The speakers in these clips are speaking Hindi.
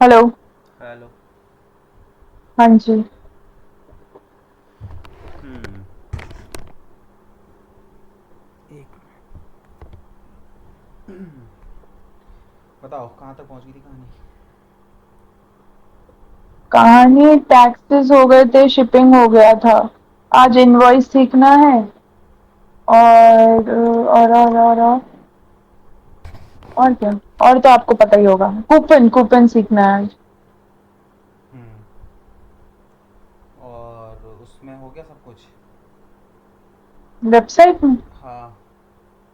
हेलो। हेलो। हाँ जी। हम्म। एक बताओ कहाँ तक पहुँच गई थी कहानी। कहानी टैक्सेस हो गए थे, शिपिंग हो गया था। आज हम्म। इनवॉइस सीखना है। हम्म। और क्या। और तो आपको पता ही होगा, कूपन कूपन सीखना है आज। हम्म। और उसमें हो गया सब कुछ। वेबसाइट में हाँ।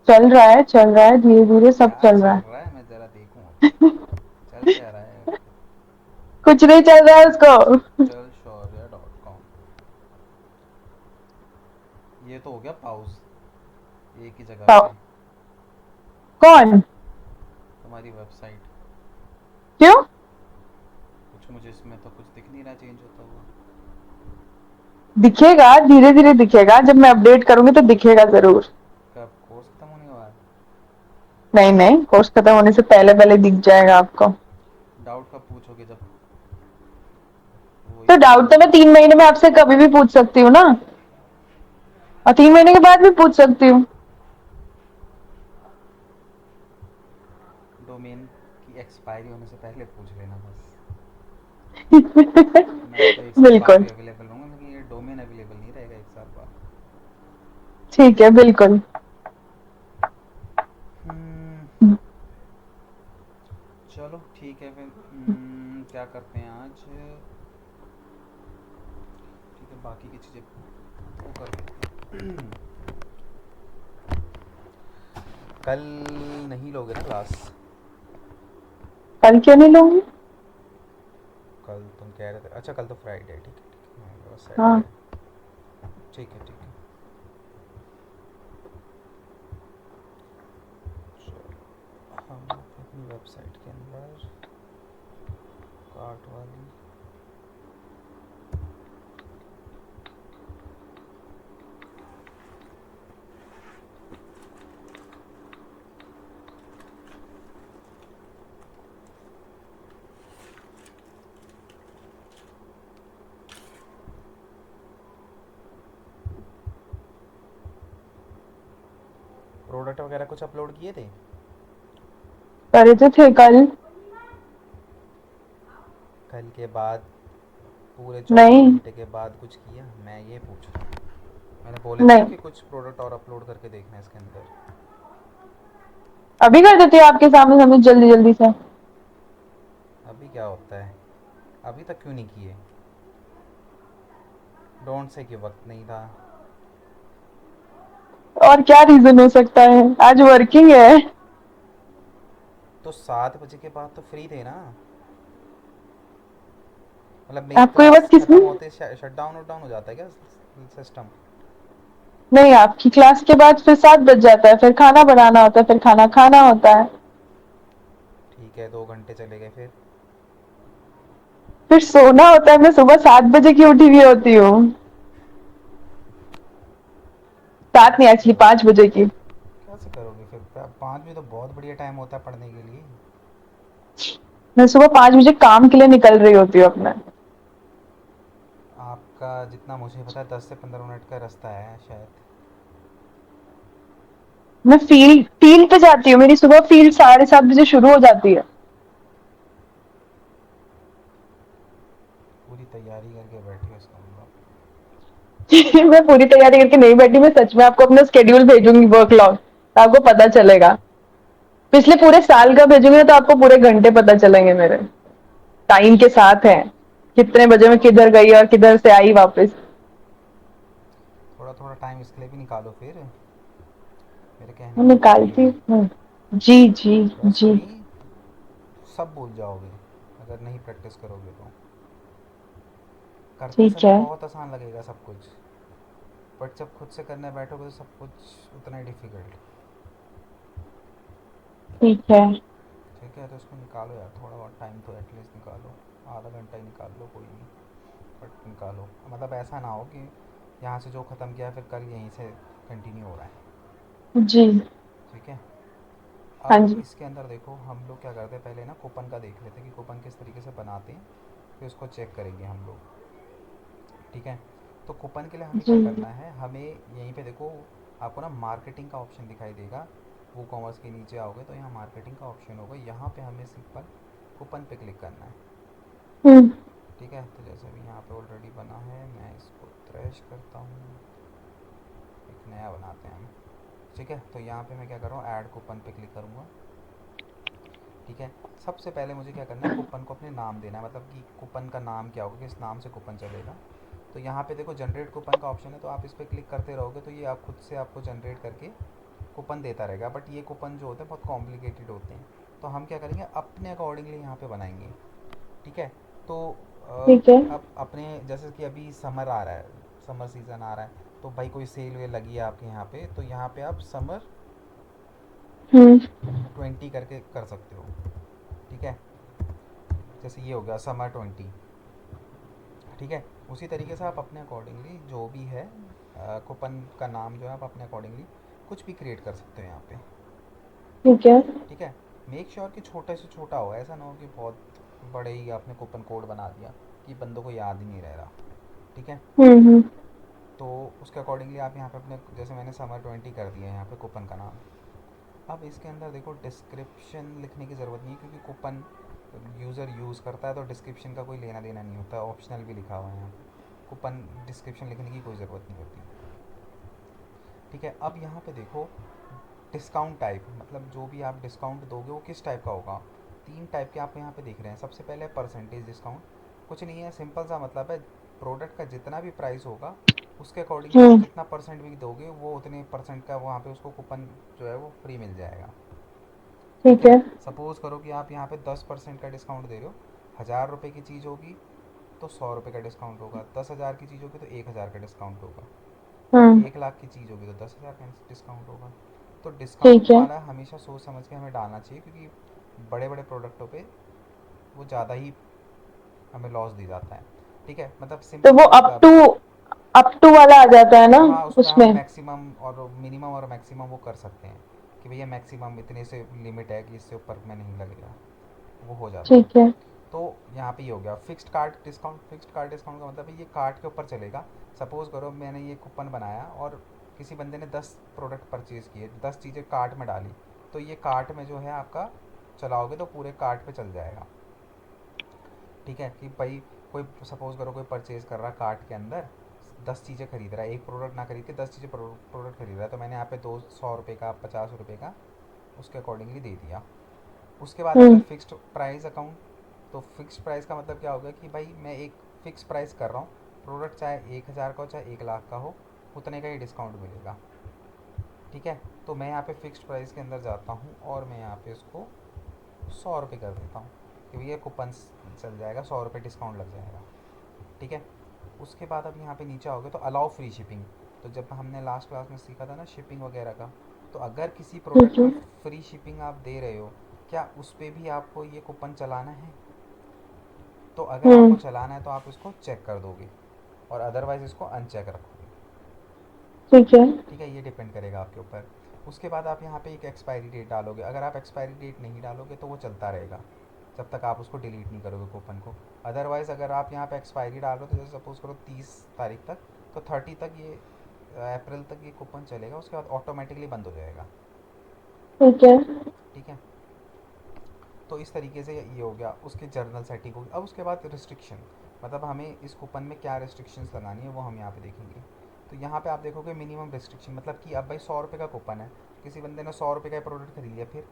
चल रहा है, धीरे धीरे सब क्या चल रहा चल है। रहा है मैं ज़रा देखूँ अभी। चल क्या रहा है। कुछ नहीं चल रहा है उसको। डिजिटल शौर्य .com। ये तो हो गया पाउज एक ही जगह पे। कौन? तुम्हारी वेबसाइट। क्यों? कुछ मुझे इसमें तो कुछ दिख नहीं रहा चेंज होता हुआ। दिखेगा, धीरे धीरे दिखेगा। जब मैं अपडेट करूंगी तो दिखेगा जरूर। कब कोर्स खत्म होने के बाद। नहीं नहीं, कोर्स खत्म होने से पहले पहले दिख जाएगा आपको। डाउट कब पूछोगे जब वही तो तो डाउट तो है। मैं 3 महीने में आपसे कभी भी पूछ सकती हूँ ना। और 3 महीने के बाद भी पूछ सकती हूँ। डोमेन की एक्सपायरी होने से पहले पूछ लेना बस। मैं तो एक साल बाद बिल्कुल। भी अवेलेबल रहूँगा लेकिन ये डोमेन अवेलेबल नहीं रहेगा एक साल बाद। ठीक है, बिल्कुल। हम्म। चलो ठीक है फिर। क्या करते हैं आज। ठीक है बाकी की चीज़ें वो कर देते हैं। कल नहीं लोगे ना क्लास। कल क्यों नहीं लूंगी? कल तुम कह रहे थे अच्छा कल तो फ्राइडे है ठीक है ठीक है मैं बस हाँ। सैटरडे। ठीक है ठीक है। चलो हम अपनी वेबसाइट के अंदर कार्ट वाली प्रोडक्ट वगैरह कुछ अपलोड किए थे। करे तो थे कल। कल के बाद पूरे 24 घंटे नहीं। के बाद कुछ किया मैं ये पूछ रहा हूँ। मैंने बोले थे ना नहीं, कि कुछ प्रोडक्ट और अपलोड करके देखना है इसके अंदर। अभी कर देती हूँ आपके सामने सामने, जल्दी जल्दी से। अभी क्या होता है अभी तक क्यों नहीं किए। डोंट से कि वक्त नहीं था। और क्या रीजन हो सकता है, आज वर्किंग है। तो 7 बजे के बाद तो फ्री थे ना। मतलब मेरी आपको ये बात क्लास किसने? ख़त्म होते शट डाउन वट डाउन हो जाता है क्या सिस्टम। नहीं, आपकी क्लास के बाद फिर 7 बज जाता है, फिर खाना बनाना होता है, फिर खाना खाना होता है। ठीक है 2 घंटे चले गए फिर। फिर सोना होता है। मैं सुबह 7 बजे की उठी हुई होती हूँ। 7 नहीं, एक्चुअली कैसे 5 बजे की। कैसे करोगे फिर 5 बजे तो बहुत बढ़िया टाइम होता है पढ़ने के लिए। मैं सुबह 5 बजे काम के लिए निकल रही होती हूँ अपने। आपका जितना मुझे पता है 10 से 15 मिनट का रास्ता है शायद। मैं फील्ड फील्ड पे जाती हूँ, मेरी सुबह फील्ड 7:30 बजे शुरू हो जाती है। पूरी तैयारी करके बैठे हो इसका मतलब। मैं पूरी तैयारी करके नहीं बैठी, मैं सच में आपको अपना स्केड्यूल भेजूंगी, वर्क लॉग, तो आपको पता चलेगा। पिछले पूरे साल का भेजूंगी ना, तो आपको पूरे घंटे पता चलेंगे मेरे। टाइम के साथ है, कितने बजे मैं किधर गई और किधर से आई वापस। थोड़ा थोड़ा टाइम इसके लिए भी निकालो फिर। मेरे कहने मैं का मतलब ये निकालती है। हूँ। जी जी बस जी। नहीं सब भूल जाओगे अगर नहीं प्रैक्टिस करोगे तो। करते ठीक समय है। बहुत आसान लगेगा सब कुछ बट जब खुद से करने बैठोगे तो सब कुछ उतना ही डिफ़िकल्ट। ठीक है। ठीक है तो इसको निकालो यार थोड़ा बहुत टाइम तो एटलीस्ट निकालो। आधा घंटा ही निकाल लो कोई नहीं बट निकालो। मतलब ऐसा ना हो कि यहाँ से जो ख़त्म किया फिर कल यहीं से कंटिन्यू हो रहा है। जी। ठीक है। हाँ अब जी। इसके अंदर देखो हम लोग क्या करते हैं, पहले ना कूपन का देख लेते हैं कि कूपन किस तरीके से बनाते हैं, फिर उसको चेक करेंगे हम लोग। ठीक है, तो कूपन के लिए हमें जी। क्या करना है, हमें यहीं पे देखो आपको ना मार्केटिंग का ऑप्शन दिखाई देगा। वो कॉमर्स के नीचे आओगे तो यहाँ मार्केटिंग का ऑप्शन होगा, यहाँ पे हमें सिंपल कूपन पे क्लिक करना है। हम्म। ठीक है, तो जैसे अभी यहाँ पे ऑलरेडी बना है, मैं इसको क्रैश करता हूँ, एक नया बनाते हैं हम। ठीक है, तो यहाँ पे मैं क्या कर रहा हूँ, ऐड कूपन पे क्लिक करूँगा। ठीक है, सबसे पहले मुझे क्या करना है, कूपन को अपने नाम देना है, मतलब कि कूपन का नाम क्या होगा, किस नाम से कूपन चलेगा। तो यहाँ पे देखो जनरेट कूपन का ऑप्शन है, तो आप इस पर क्लिक करते रहोगे तो ये आप खुद से आपको जनरेट करके कूपन देता रहेगा। बट ये कूपन जो होते हैं बहुत कॉम्प्लिकेटेड होते हैं, तो हम क्या करेंगे, अपने अकॉर्डिंगली यहाँ पे बनाएंगे। ठीक है, तो ठीक है। अब अपने जैसे कि अभी समर आ रहा है, समर सीज़न आ रहा है, तो भाई कोई सेल वेल लगी है आपके यहाँ पे, तो यहाँ पे आप समर हम्म। 20 करके कर सकते हो। ठीक है, जैसे ये हो गया समर 20। ठीक है, उसी तरीके से आप अपने अकॉर्डिंगली जो भी है कूपन का नाम जो है आप अपने अकॉर्डिंगली कुछ भी क्रिएट कर सकते हो यहाँ पे। ठीक है। ठीक है, मेक श्योर कि छोटे से छोटा हो, ऐसा ना हो कि बहुत बड़े ही आपने कूपन कोड बना दिया कि बंदों को याद ही नहीं रह रहा। ठीक है, हम्म। तो उसके अकॉर्डिंगली आप यहाँ पे अपने, जैसे मैंने समर 20 कर दिया है यहाँ पे कूपन का नाम। अब इसके अंदर देखो डिस्क्रिप्शन लिखने की ज़रूरत नहीं है, क्योंकि कूपन यूज़र यूज़ करता है तो डिस्क्रिप्शन का कोई लेना देना नहीं होता, ऑप्शनल भी लिखा हुआ है यहाँ पे, कूपन डिस्क्रिप्शन लिखने की कोई ज़रूरत नहीं होती। ठीक है, अब यहाँ पे देखो डिस्काउंट टाइप, मतलब जो भी आप डिस्काउंट दोगे वो किस टाइप का होगा। 3 टाइप के आप यहाँ पे देख रहे हैं। सबसे पहले परसेंटेज डिस्काउंट, कुछ नहीं है, सिंपल सा मतलब है, प्रोडक्ट का जितना भी प्राइस होगा उसके अकॉर्डिंगली आप हम्म। जितना परसेंट भी दोगे वो उतने परसेंट का वहाँ पे उसको कूपन जो है वो फ्री मिल जाएगा। ठीक ठीक है, है। सपोज़ करो कि आप यहाँ पे 10% का डिस्काउंट दे रहे हो, 1000 रुपये की चीज़ होगी तो 100 रुपये का डिस्काउंट होगा, 10,000 की चीज़ होगी तो 1,000 का डिस्काउंट होगा, और हम्म। 1 लाख की चीज़ होगी तो 10,000 का डिस्काउंट होगा। तो ठीक डिस्काउंट है। वाला हमेशा सोच समझ के हमें डालना चाहिए, क्योंकि बड़े बड़े प्रोडक्टों पे वो ज़्यादा ही हमें लॉस दी जाता है। ठीक है, मतलब तो सिंपल वो सा मतलब, अप टू वाला आ जाता है ना हाँ उसमें हम उसमें। मैक्सिमम और मिनिमम और मैक्सिमम वो कर सकते हैं कि भैया मैक्सिमम इतने से लिमिट है कि इससे ऊपर में नहीं लगेगा, वो हो जाता है। ठीक है। तो यहाँ पे ये हो गया fixed card discount. Fixed card discount का मतलब है ये कार्ड के ऊपर चलेगा। सपोज़ करो मैंने ये कूपन बनाया और किसी बंदे ने 10 प्रोडक्ट परचेज़ किए, 10 चीज़ें कार्ट में डाली, तो ये कार्ट में जो है आपका चलाओगे तो पूरे कार्ट पे चल जाएगा। ठीक है, कि भाई कोई सपोज़ करो कोई परचेज़ कर रहा है कार्ट के अंदर, 10 चीज़ें खरीद रहा है, एक प्रोडक्ट ना खरीद के 10 चीज़ें प्रोडक्ट खरीद रहा है, तो मैंने यहाँ पे 200 रुपये का 50 रुपये का उसके अकॉर्डिंगली दे दिया। उसके बाद आता हम्म। है फिक्स्ड प्राइस अकाउंट। तो फिक्स्ड प्राइस का मतलब क्या होगा कि भाई मैं एक फ़िक्स प्राइस कर रहा हूँ, प्रोडक्ट चाहे 1,000 का हो चाहे 1 लाख का हो, उतने का ही डिस्काउंट मिलेगा। ठीक है, तो मैं यहाँ पे फिक्स्ड प्राइस के अंदर जाता हूँ और मैं यहाँ पे उसको 100 रुपये कर देता हूँ कि भैया कूपन चल जाएगा, 100 रुपये डिस्काउंट लग जाएगा। ठीक है, उसके बाद अब यहाँ पे नीचे आओगे तो अलाउ फ्री शिपिंग। तो जब हमने लास्ट क्लास में सीखा था ना शिपिंग वगैरह का, तो अगर किसी ठीक प्रोडक्ट है। में फ्री शिपिंग आप दे रहे हो, क्या उस पर भी आपको ये कूपन चलाना है? तो अगर आपको हम्म। चलाना है तो आप इसको चेक कर दोगे, और अदरवाइज़ इसको अनचेक रखोगे। ठीक है। ठीक है, ये डिपेंड करेगा आपके ऊपर। उसके बाद आप यहाँ पे एक एक्सपायरी डेट डालोगे। अगर आप एक्सपायरी डेट नहीं डालोगे तो वो चलता रहेगा जब तक आप उसको डिलीट नहीं करोगे कूपन को। अदरवाइज़ अगर आप यहाँ पे एक्सपायरी डालो तो जैसे सपोज़ करो 30 तारीख तक, तो 30 तक ये अप्रैल तक ये कूपन चलेगा, उसके बाद ऑटोमेटिकली बंद हो जाएगा। ठीक है। ठीक है, तो इस तरीके से ये हो गया उसकी जर्नल सेटिंग होगी। अब उसके बाद रिस्ट्रिक्शन, मतलब हमें इस कूपन में क्या रिस्ट्रिक्शंस लगानी है वो हम यहाँ पे देखेंगे। तो यहाँ पे आप देखोगे मिनिमम रिस्ट्रिक्शन, मतलब कि अब भाई 100 रुपये का कूपन है, किसी बंदे ने 100 रुपये का प्रोडक्ट खरीद लिया, फिर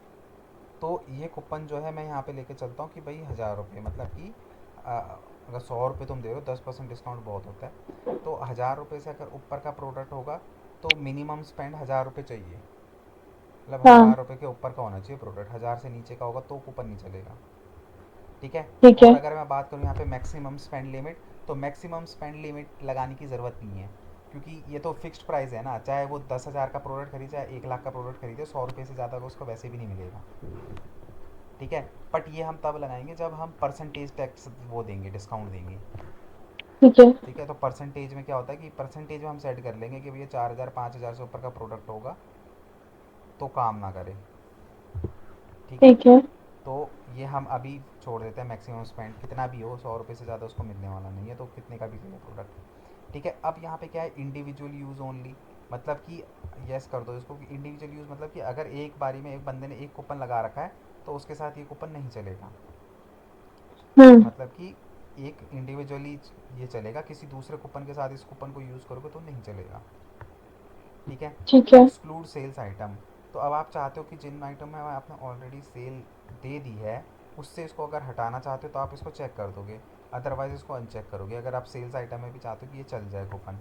तो ये कूपन जो है मैं यहाँ पे लेके चलता हूँ कि भाई 1,000 रुपये, मतलब कि अगर 100 रुपये तुम दे रहे हो 10% डिस्काउंट बहुत होता है, तो 1,000 रुपये से अगर ऊपर का प्रोडक्ट होगा तो मिनिमम स्पेंड 1,000 रुपये चाहिए, मतलब हाँ। 1,000 रुपये के ऊपर का होना चाहिए प्रोडक्ट, 1,000 से नीचे का होगा तो कूपन नहीं चलेगा। ठीक है, ठीक और है। अगर मैं बात करूँ यहाँ पे मैक्सिमम स्पेंड लिमिट, तो मैक्सिमम स्पेंड लिमिट लगाने की ज़रूरत नहीं है, क्योंकि ये तो फिक्स्ड प्राइस है ना, चाहे वो 10,000 का प्रोडक्ट खरीदे चाहे 1 लाख का प्रोडक्ट खरीदे, 100 रुपये से ज़्यादा का उसको वैसे भी नहीं मिलेगा। ठीक है, बट ये हम तब लगाएंगे जब हम परसेंटेज टैक्स वो देंगे, डिस्काउंट देंगे। ठीक है। ठीक है, तो परसेंटेज में क्या होता है कि परसेंटेज में हम सेट कर लेंगे कि भैया 4,000 5,000 से ऊपर का प्रोडक्ट होगा तो काम ना करे। ठीक है। ठीक है। तो ये हम अभी छोड़ देते हैं, मैक्सिमम स्पेंड कितना भी हो, 100 रुपये से ज़्यादा उसको मिलने वाला नहीं है, तो कितने का भी ले प्रोडक्ट। ठीक है, अब यहाँ पे क्या है, इंडिविजुअल यूज़ ओनली, मतलब कि यस कर दो इसको कि इंडिविजुअल यूज़, मतलब कि अगर एक बारी में एक बंदे ने एक कूपन लगा रखा है तो उसके साथ ये कूपन नहीं चलेगा। हम्म। मतलब कि एक इंडिविजुअली ये चलेगा, किसी दूसरे कूपन के साथ इस कूपन को यूज़ करोगे तो नहीं चलेगा। ठीक है। ठीक है। एक्सक्लूड सेल्स आइटम, तो अब आप चाहते हो कि जिन आइटम में आपने ऑलरेडी सेल दे दी है उससे इसको अगर हटाना चाहते हो तो आप इसको चेक कर दोगे, अदरवाइज़ इसको अनचेक करोगे। अगर आप सेल्स आइटम में भी चाहते हो कि ये चल जाए कूपन,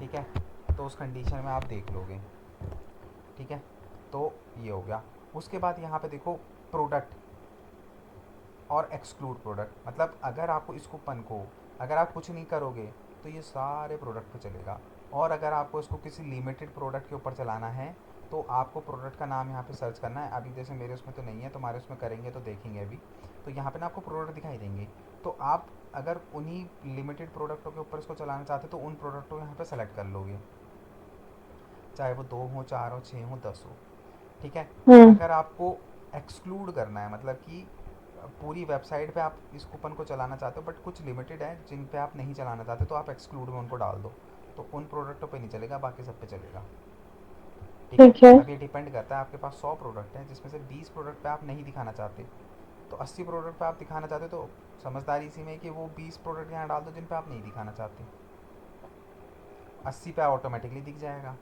ठीक है, तो उस कंडीशन में आप देख लोगे। ठीक है, तो ये हो गया। उसके बाद यहाँ पे देखो, प्रोडक्ट और एक्सक्लूड प्रोडक्ट, मतलब अगर आपको इस कूपन को, अगर आप कुछ नहीं करोगे तो ये सारे प्रोडक्ट पे चलेगा, और अगर आपको इसको किसी लिमिटेड प्रोडक्ट के ऊपर चलाना है तो आपको प्रोडक्ट का नाम यहाँ पे सर्च करना है। अभी जैसे मेरे उसमें तो नहीं है, तुम्हारे उसमें करेंगे तो देखेंगे अभी। तो यहाँ पे ना आपको प्रोडक्ट दिखाई देंगे, तो आप अगर उन्हीं लिमिटेड प्रोडक्टों के ऊपर इसको चलाना चाहते हो तो उन प्रोडक्टों को यहाँ पे सेलेक्ट कर लोगे, चाहे वो 2 हो, 4 हो, 6 हो, 10 हो। ठीक है। हम्म। अगर आपको एक्सक्लूड करना है, मतलब कि पूरी वेबसाइट पे आप इस कूपन को चलाना चाहते हो बट कुछ लिमिटेड है जिन पे आप नहीं चलाना चाहते, तो आप एक्सक्लूड में उनको डाल दो, तो उन प्रोडक्टों पे नहीं चलेगा, बाकी सब पे चलेगा। ठीक है। ठीक है। अब ये डिपेंड करता है, आपके पास 100 प्रोडक्ट हैं जिसमें से 20 प्रोडक्ट पे आप नहीं दिखाना चाहते, तो 80 प्रोडक्ट पे आप दिखाना चाहते हो, तो समझदारी इसी में है कि वो 20 प्रोडक्ट यहाँ डाल दो जिन पे आप नहीं दिखाना चाहते, 80 पे ऑटोमेटिकली दिख जाएगा।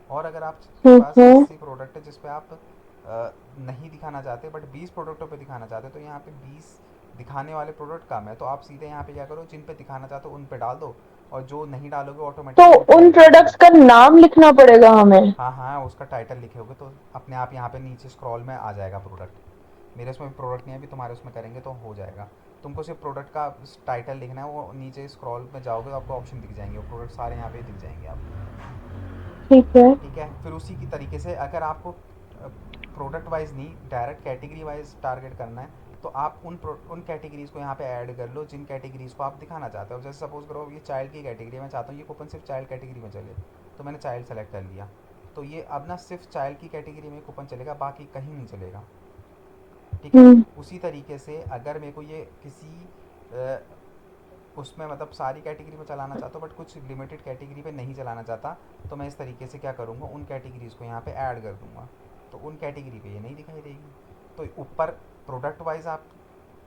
और अगर आपके ठीक पास है। 80 प्रोडक्ट है जिस पे आप नहीं दिखाना चाहते बट 20 प्रोडक्टों पे दिखाना चाहते हो, तो यहाँ पे 20 दिखाने वाले प्रोडक्ट कम है, तो आप सीधे यहाँ पे क्या करो, जिन पे दिखाना चाहते हो उन पे डाल दो, और जो नहीं डालोगे तो ऑटोमेटिकली वो उन चले जाएंगे। प्रोडक्ट्स का नाम लिखना पड़ेगा हमें? हाँ हाँ, उसका टाइटल लिखे होगे तो अपने आप यहाँ पे नीचे स्क्रॉल में आ जाएगा प्रोडक्ट। मेरे उसमें प्रोडक्ट नहीं है, अभी तुम्हारे उसमें करेंगे तो हो जाएगा। तुमको सिर्फ प्रोडक्ट का टाइटल लिखना है, वो नीचे स्क्रॉल में जाओगे तो आपको ऑप्शन दिख जाएंगे, वो प्रोडक्ट सारे यहाँ पे दिख जाएंगे आपको। ठीक है। ठीक है। फिर उसी की तरीके से अगर आपको प्रोडक्ट वाइज नहीं, डायरेक्ट कैटेगरी वाइज टारगेट करना है, तो आप उन कैटेगरीज को यहाँ पे ऐड कर लो जिन कैटेगरीज को आप दिखाना चाहते हो। जैसे सपोज करो ये चाइल्ड की कैटेगरी, मैं चाहता हूँ ये कूपन सिर्फ चाइल्ड कैटेगरी में चले, तो मैंने चाइल्ड सेलेक्ट कर लिया, तो ये अब ना सिर्फ चाइल्ड की कैटेगरी में कूपन चलेगा, बाकी कहीं नहीं चलेगा। ठीक है। हम्म। उसी तरीके से अगर मेरे को ये किसी अ, उसमें मतलब सारी कैटेगरी में चलाना चाहता हूँ बट कुछ लिमिटेड कैटेगरी पे नहीं चलाना चाहता, तो मैं इस तरीके से क्या करूँगा, उन कैटेगरीज़ को यहाँ पे ऐड कर दूँगा, तो उन कैटेगरी पे ये नहीं दिखाई देगी। तो ऊपर प्रोडक्ट वाइज आप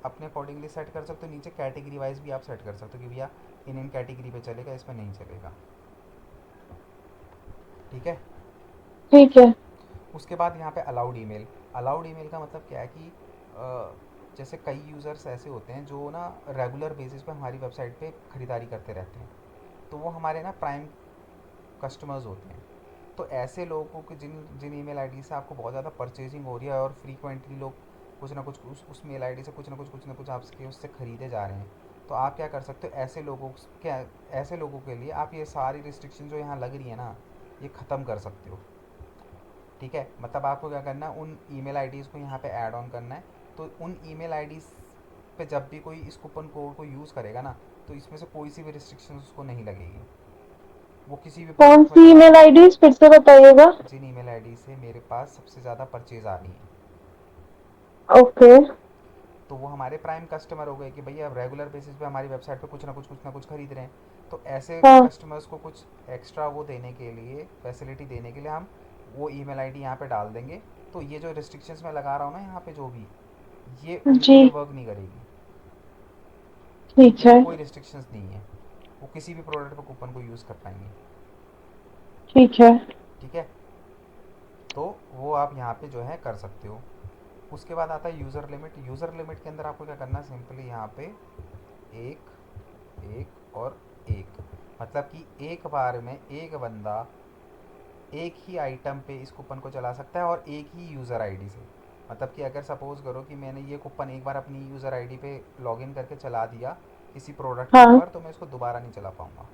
अपने अकॉर्डिंगली सेट कर सकते हो, नीचे कैटेगरी वाइज भी आप सेट कर सकते हो कि भैया इन इन कैटेगरी पे चलेगा, इसमें नहीं चलेगा। ठीक है। ठीक है। उसके बाद यहाँ पे अलाउड ईमेल। अलाउड ईमेल का मतलब क्या है कि जैसे कई यूज़र्स ऐसे होते हैं जो ना रेगुलर बेसिस पे हमारी वेबसाइट पे ख़रीदारी करते रहते हैं, तो वो हमारे ना प्राइम कस्टमर्स होते हैं। तो ऐसे लोगों को जिन जिन ईमेल आईडी से आपको बहुत ज़्यादा परचेजिंग हो रही है और फ्रीक्वेंटली लोग कुछ ना कुछ उस मेल आईडी से कुछ ना कुछ आपके उससे ख़रीदे जा रहे हैं, तो आप क्या कर सकते हो, ऐसे लोगों के लिए आप ये सारी रिस्ट्रिक्शन जो यहाँ लग रही है ना, ये ख़त्म कर सकते हो। ठीक है। मतलब आपको क्या करना है, उन ईमेल आईडीज़ को यहाँ पे ऐड ऑन करना है, तो उन ईमेल आईडीज़ पे जब भी कोई इस कूपन कोड को यूज़ करेगा ना, तो इसमें से कोई सी भी रिस्ट्रिक्शन उसको नहीं लगेगी, वो किसी भी कौन प्रोडक्ट में सी चला ईमेल सकता आईडी फिर से बताइएगा? है। जिन ईमेल आईडी से मेरे पास सबसे ज़्यादा परचेज आ रही है, ओके। तो वो हमारे प्राइम कस्टमर हो गए कि भैया अब रेगुलर बेसिस पे हमारी वेबसाइट पे कुछ ना कुछ खरीद रहे हैं, तो ऐसे हाँ। कस्टमर्स को कुछ एक्स्ट्रा वो देने के लिए, फैसिलिटी देने के लिए हम वो ईमेल आईडी यहाँ पे डाल देंगे। तो ये जो रिस्ट्रिक्शंस मैं लगा रहा हूँ ना यहाँ पे जो भी, ये जी। उनके लिए वर्क नहीं करेगी, ठीक उनके लिए है। कोई रिस्ट्रिक्शंस नहीं है, वो किसी भी प्रोडक्ट पर कूपन को यूज़ कर पाएंगे। ठीक है। ठीक है। तो वो आप यहाँ पे जो है कर सकते हो। उसके बाद आता है यूज़र लिमिट। यूज़र लिमिट के अंदर आपको क्या करना है, सिंपली यहाँ पे एक, एक और एक, मतलब कि एक बार में एक बंदा एक ही आइटम पे इस कूपन को चला सकता है और एक ही यूज़र आईडी से। मतलब कि अगर सपोज़ करो कि मैंने ये कूपन एक बार अपनी यूज़र आईडी पे लॉगिन करके चला दिया किसी प्रोडक्ट के हाँ। ऊपर, तो मैं इसको दोबारा नहीं चला पाऊँगा।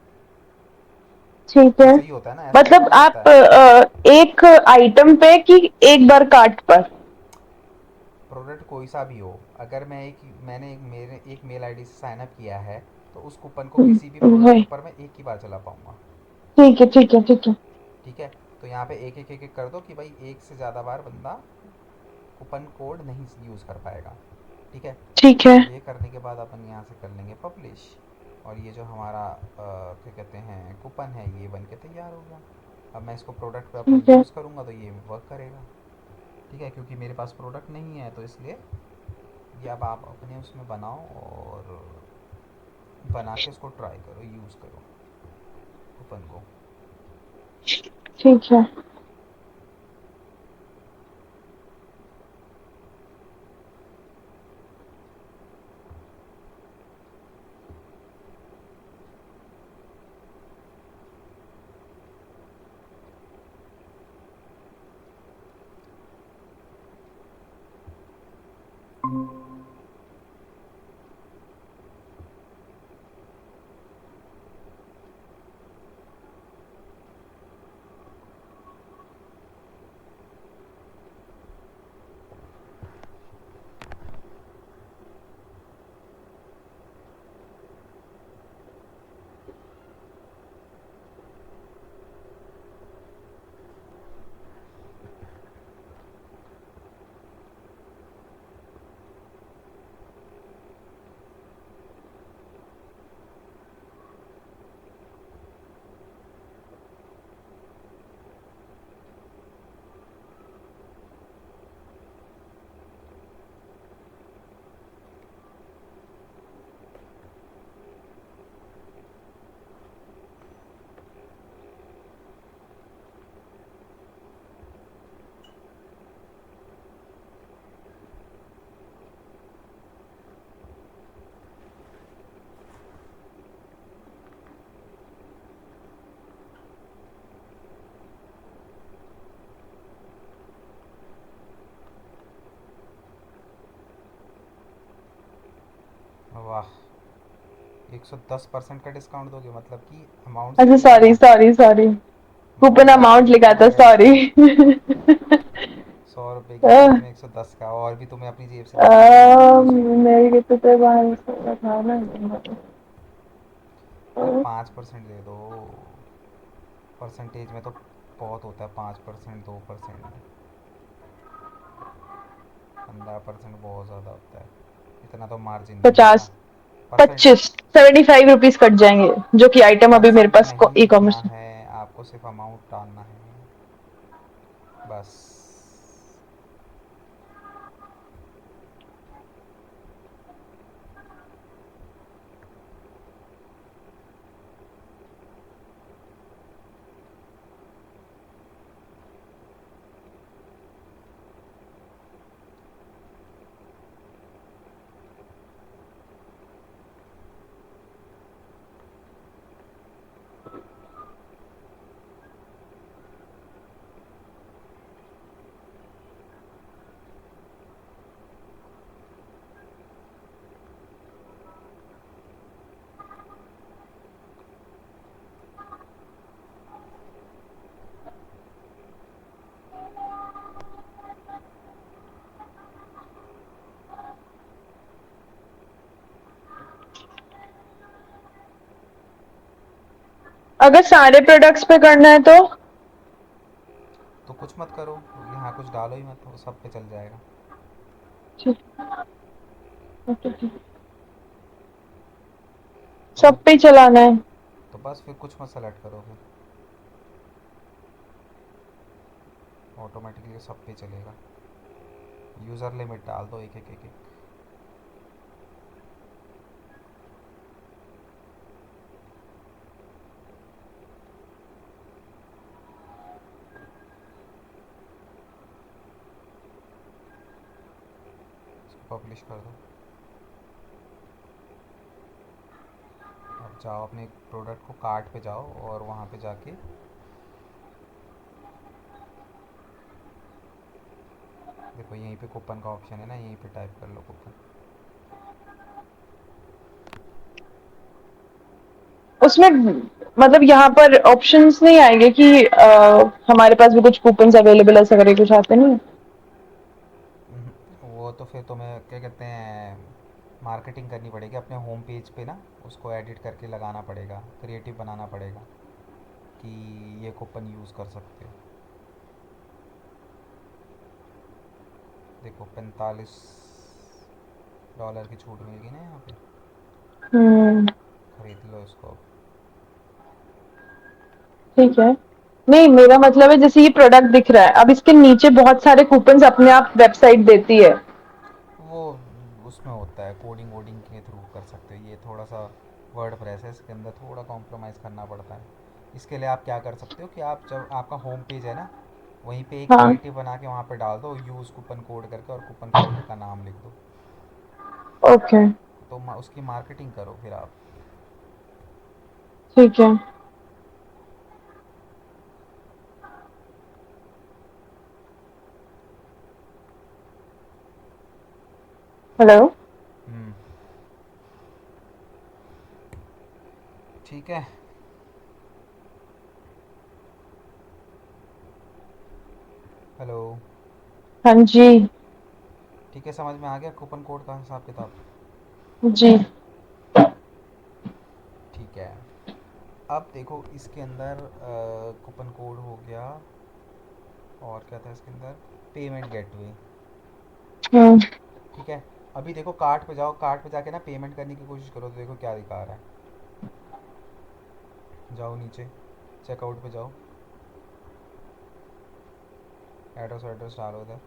ठीक है। ऐसा ही होता है ना, ऐसा मतलब थोड़ी ना होता आप है। एक आइटम पे कि एक बार कार्ट पर? प्रोडक्ट कोई सा भी हो, अगर मैंने एक मेल आईडी से साइन अप किया है, तो उस कूपन को किसी भी प्रोडक्ट के वही। ऊपर मैं एक ही बार चला पाऊँगा। ठीक है, ठीक है, ठीक है। ठीक है। तो यहाँ पे एक एक एक एक कर दो कि भाई एक से ज़्यादा बार बंदा कूपन कोड नहीं यूज़ कर पाएगा। ठीक है। ठीक है। ये करने के बाद अपन यहाँ से कर लेंगे पब्लिश, और ये जो हमारा क्या कहते हैं कूपन है ये बन के तैयार होगा। अब मैं इसको प्रोडक्ट पे अपने ठीक है। यूज़ करूँगा तो ये वर्क करेगा। ठीक है, क्योंकि मेरे पास प्रोडक्ट नहीं है तो इसलिए ये अब आप अपने उसमें बनाओ और बना के उसको ट्राई करो, यूज़ करो कूपन को। ठीक है। वाह, 110% का डिस्काउंट दोगे, मतलब कि अमाउंट अच्छा, सही सॉरी लिखना। Sorry sorry. कूपन बहुत ज़्यादा अमाउंट लिखा लिखना था, है। सॉरी। 100 रुपये की चीज़ में 110 का, और भी तुम्हें अपनी जेब से देना पड़ेगा ना फिर उसमें। मेरी कितने बाहर से था ना। अरे 5% दे दो। परसेंटेज में तो बहुत होता है, 5%, 2%, 15% बहुत ज़्यादा होता है। इतना तो मार्जिन नहीं होता। 50, परसेंट 25, 75 रुपीज कट जाएंगे, जो कि आइटम अभी मेरे परसेंट पास नहीं ई लिखना कॉमर्स में। है, आपको सिर्फ अमाउंट डालना है बस। अगर सारे प्रोडक्ट्स पे करना है तो? तो कुछ मत करो, यहाँ कुछ डालो ही मत, वो सब पे चल जाएगा। अब सब पे ही चलाना है? तो बस फिर कुछ मत सेलेक्ट करो, फिर ऑटोमेटिकली सब पे चलेगा। यूज़र लिमिट डाल दो, एक एक एक एक। इसको पब्लिश कर दो। अब जाओ अपने प्रोडक्ट को कार्ट पे जाओ और वहाँ पे जाके देखो, यहीं पे कूपन का ऑप्शन है ना, यहीं पे टाइप कर लो कूपन। उसमें मतलब यहाँ पर ऑप्शंस नहीं आएंगे कि हमारे पास भी कुछ कूपन्स अवेलेबल ऐसा करके कुछ आते नहीं? वो तो फिर तुम्हें क्या कहते हैं मार्केटिंग करनी पड़ेगी अपने होम पेज पे ना, उसको एडिट करके लगाना पड़ेगा, क्रिएटिव बनाना पड़ेगा कि ये कूपन यूज़ कर सकते हो। देखो $45 की छूट मिल गई ना यहाँ पे। हम्म। खरीद लो इसको अब। ठीक है। नहीं, मेरा मतलब है जैसे ये प्रोडक्ट दिख रहा है, अब इसके नीचे बहुत सारे कूपन्स अपने आप वेबसाइट देती है। वो उसमें होता है, कोडिंग वोडिंग के थ्रू कर सकते हो। ये थोड़ा सा वर्ड प्रेस है, इसके अंदर थोड़ा कॉम्प्रोमाइज़ करना पड़ता है। इसके लिए आप क्या कर सकते हो कि आप जब आपका होम पेज है ना, वहीं पे एक हाँ। क्रिएटिव बना के वहाँ पे डाल दो यूज़ कूपन कोड करके, और कूपन कोड का नाम लिख दो। ओके। तो उसकी मार्केटिंग करो फिर आप। ठीक है। हेलो। हम्म। ठीक है। हेलो। हाँ जी। ठीक है, समझ में आ गया कूपन कोड का हिसाब किताब। जी। ठीक है। अब देखो इसके अंदर कूपन कोड हो गया, और क्या था इसके अंदर, पेमेंट गेटवे। हम्म। ठीक है। अभी देखो कार्ट पे जाओ, कार्ट पे जाके ना पेमेंट करने की कोशिश करो, तो देखो क्या दिखा रहा है। जाओ नीचे, चेकआउट पे जाओ, एड्रेस एड्रेस डालो उधर।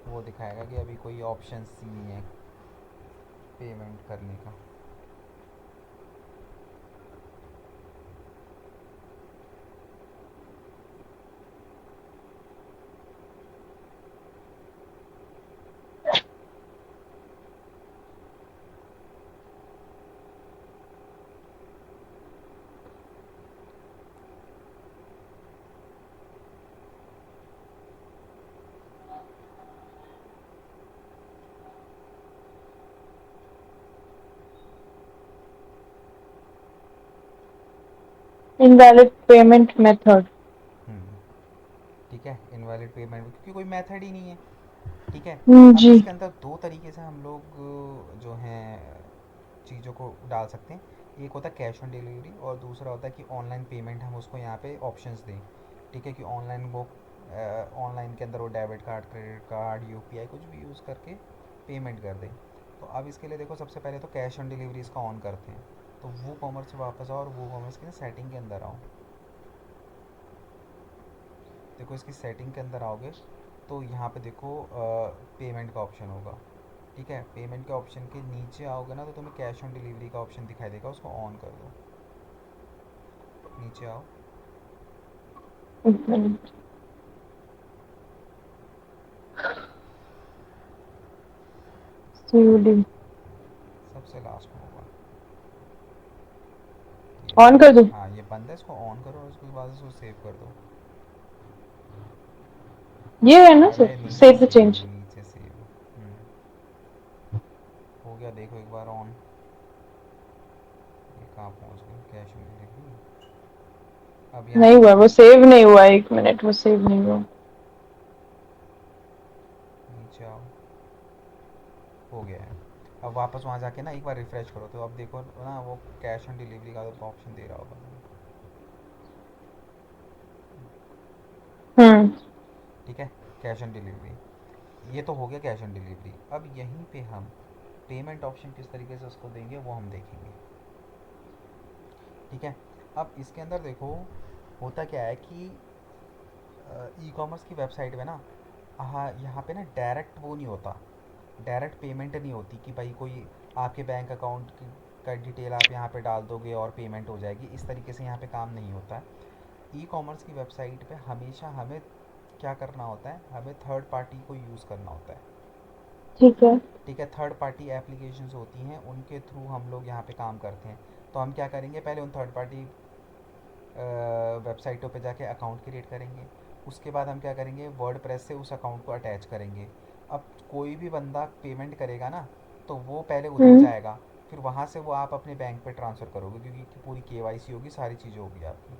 वो दिखाएगा कि अभी कोई ऑप्शंस ही नहीं है पेमेंट करने का। Invalid payment method. हम्म। ठीक है, इनवैलिड पेमेंट क्योंकि कोई मेथड ही नहीं है। ठीक है। अब जी। इसके अंदर दो तरीके से हम लोग जो हैं चीज़ों को डाल सकते हैं। एक होता है कैश ऑन डिलीवरी, और दूसरा होता है कि ऑनलाइन पेमेंट हम उसको यहाँ पे ऑप्शंस दें। ठीक है, कि ऑनलाइन वो ऑनलाइन के अंदर वो debit card, credit card, UPI कुछ भी यूज़ करके पेमेंट कर दें। तो अब इसके लिए देखो, सबसे पहले तो कैश ऑन डिलीवरी इसका ऑन करते हैं। तो वो कॉमर्स से वापस आओ, और वो कॉमर्स की सेटिंग के अंदर आओ। देखो इसकी सेटिंग के अंदर आओगे तो यहाँ पे देखो पेमेंट का ऑप्शन होगा। ठीक है, पेमेंट के ऑप्शन के नीचे आओगे ना, तो तुम्हें कैश ऑन डिलीवरी का ऑप्शन दिखाई देगा, उसको ऑन कर दो। नीचे आओ। एक मिनट। सीओडी। सबसे लास्ट में होगा। ये ऑन बंद कर है, दूं? हाँ ये बंद है, इसको ऑन करो और उसके बाद इसको सेव कर दो। ये है ना अरे सर, नीचे सेव द सेव, चेंज। नीचे सेव। हो गया, देखो एक बार ऑन। ये कहाँ पहुँच गई कैश ऑन डिलीवरी। अब यहाँ नहीं पे हुआ, देखो, वो सेव नहीं हुआ, एक मिनट, वो सेव नहीं हुआ। नीचे आओ, हो गया है। अब वापस वहाँ जाके ना एक बार रिफ़्रेश करो, तो अब देखो ना वो कैश ऑन डिलीवरी का तो ऑप्शन दे रहा होगा। हम्म। ठीक है, कैश ऑन डिलीवरी। ये तो हो गया कैश ऑन डिलीवरी। अब यहीं पे हम पेमेंट ऑप्शन किस तरीके से उसको देंगे वो हम देखेंगे। ठीक है। अब इसके अंदर देखो, होता क्या है कि ई कॉमर्स की वेबसाइट पे ना, हाँ यहाँ पे ना डायरेक्ट वो नहीं होता, डायरेक्ट पेमेंट नहीं होती कि भाई कोई आपके बैंक अकाउंट की का डिटेल आप यहाँ पे डाल दोगे और पेमेंट हो जाएगी। इस तरीके से यहाँ पे काम नहीं होता है। ई कॉमर्स की वेबसाइट पे हमेशा हमें क्या करना होता है, हमें थर्ड पार्टी को यूज़ करना होता है। ठीक है। ठीक है, थर्ड पार्टी एप्लीकेशंस होती हैं, उनके थ्रू हम लोग यहाँ पे काम करते हैं। तो हम क्या करेंगे, पहले उन थर्ड पार्टी वेबसाइटों पे जाके अकाउंट क्रिएट करेंगे। उसके बाद हम क्या करेंगे, वर्ड प्रेस से उस अकाउंट को अटैच करेंगे। अब कोई भी बंदा पेमेंट करेगा ना, तो वो पहले उधर हम्म। जाएगा, फिर वहाँ से वो आप अपने बैंक पे ट्रांसफ़र करोगे, क्योंकि पूरी केवाईसी होगी, सारी चीज़ें होगी आपकी।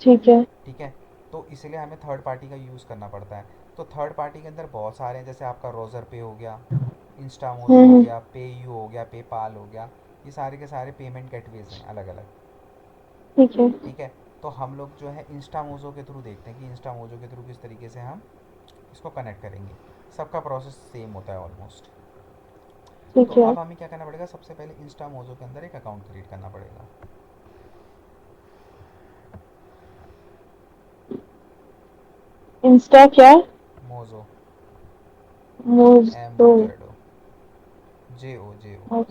ठीक है। ठीक है। तो इसलिए हमें थर्ड पार्टी का यूज़ करना पड़ता है। तो थर्ड पार्टी के अंदर बहुत सारे हैं, जैसे आपका रोज़र पे हो गया, इंस्टामोजो हो हम्म। गया, पे यू हो गया, पेपाल हो गया। ये सारे के सारे पेमेंट गेटवेज हैं अलग अलग। ठीक है। ठीक है। तो हम लोग जो है इंस्टामोजो के थ्रू देखते हैं कि इंस्टामोजो के थ्रू किस तरीके से हम इसको कनेक्ट करेंगे। सबका प्रोसेस सेम होता है ऑलमोस्ट। तो ठीक है। अब हमें क्या करना पड़ेगा, सबसे पहले इंस्टामोजो के अंदर एक अकाउंट क्रिएट करना पड़ेगा। इंस्टा क्या? मोजो, मूव एम तो। ओ जेड ओ, जे ओ।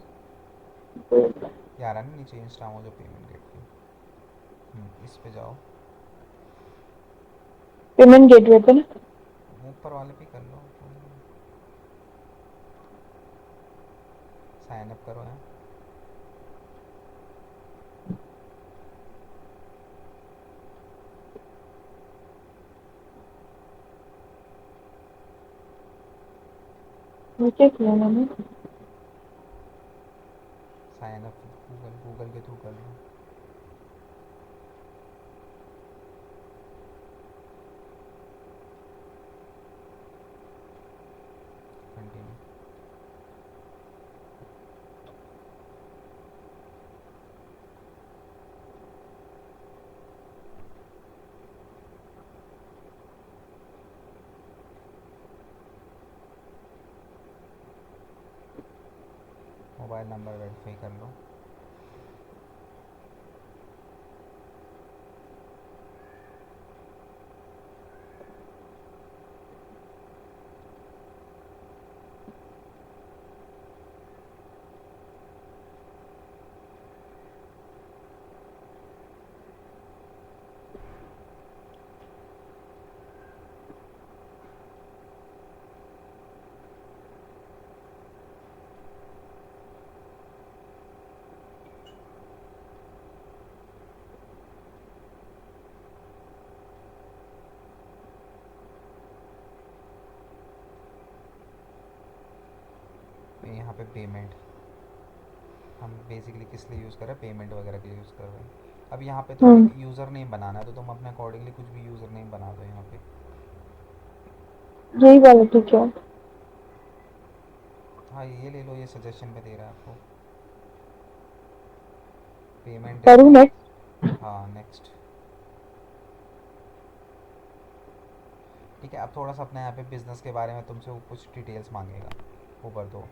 यार आना नीचे इंस्टामोजो पेमेंट गेटवे। इस पे जाओ। पेमेंट गेटवे पे ना? ऊपर वाले पे कर लो। साइन अप करो यहाँ। नीचे किया मैंने। साइन अप गूगल, गूगल के थ्रू कर लो। कंटिन्यू। मोबाइल नंबर वेरीफाई कर लो। यहाँ पे पेमेंट हम बेसिकली किस लिए यूज़ कर रहे हैं, पेमेंट वगैरह के लिए यूज़ कर रहे हैं। अब यहाँ पे तुम्हें हम्म। यूज़र नेम बनाना है तो तुम अपने अकॉर्डिंगली कुछ भी यूज़र नेम बना दो यहाँ पे। यही वाला ठीक है। हाँ ये ले लो, ये सजेशन में दे रहा है आपको। पेमेंट करूँ डिटेल। नेक्स्ट? हाँ नेक्स्ट। ठीक है, अब थोड़ा सा अपने यहाँ पे बिज़नेस के बारे में तुमसे वो कुछ डिटेल्स मांगेगा, वो भर दो।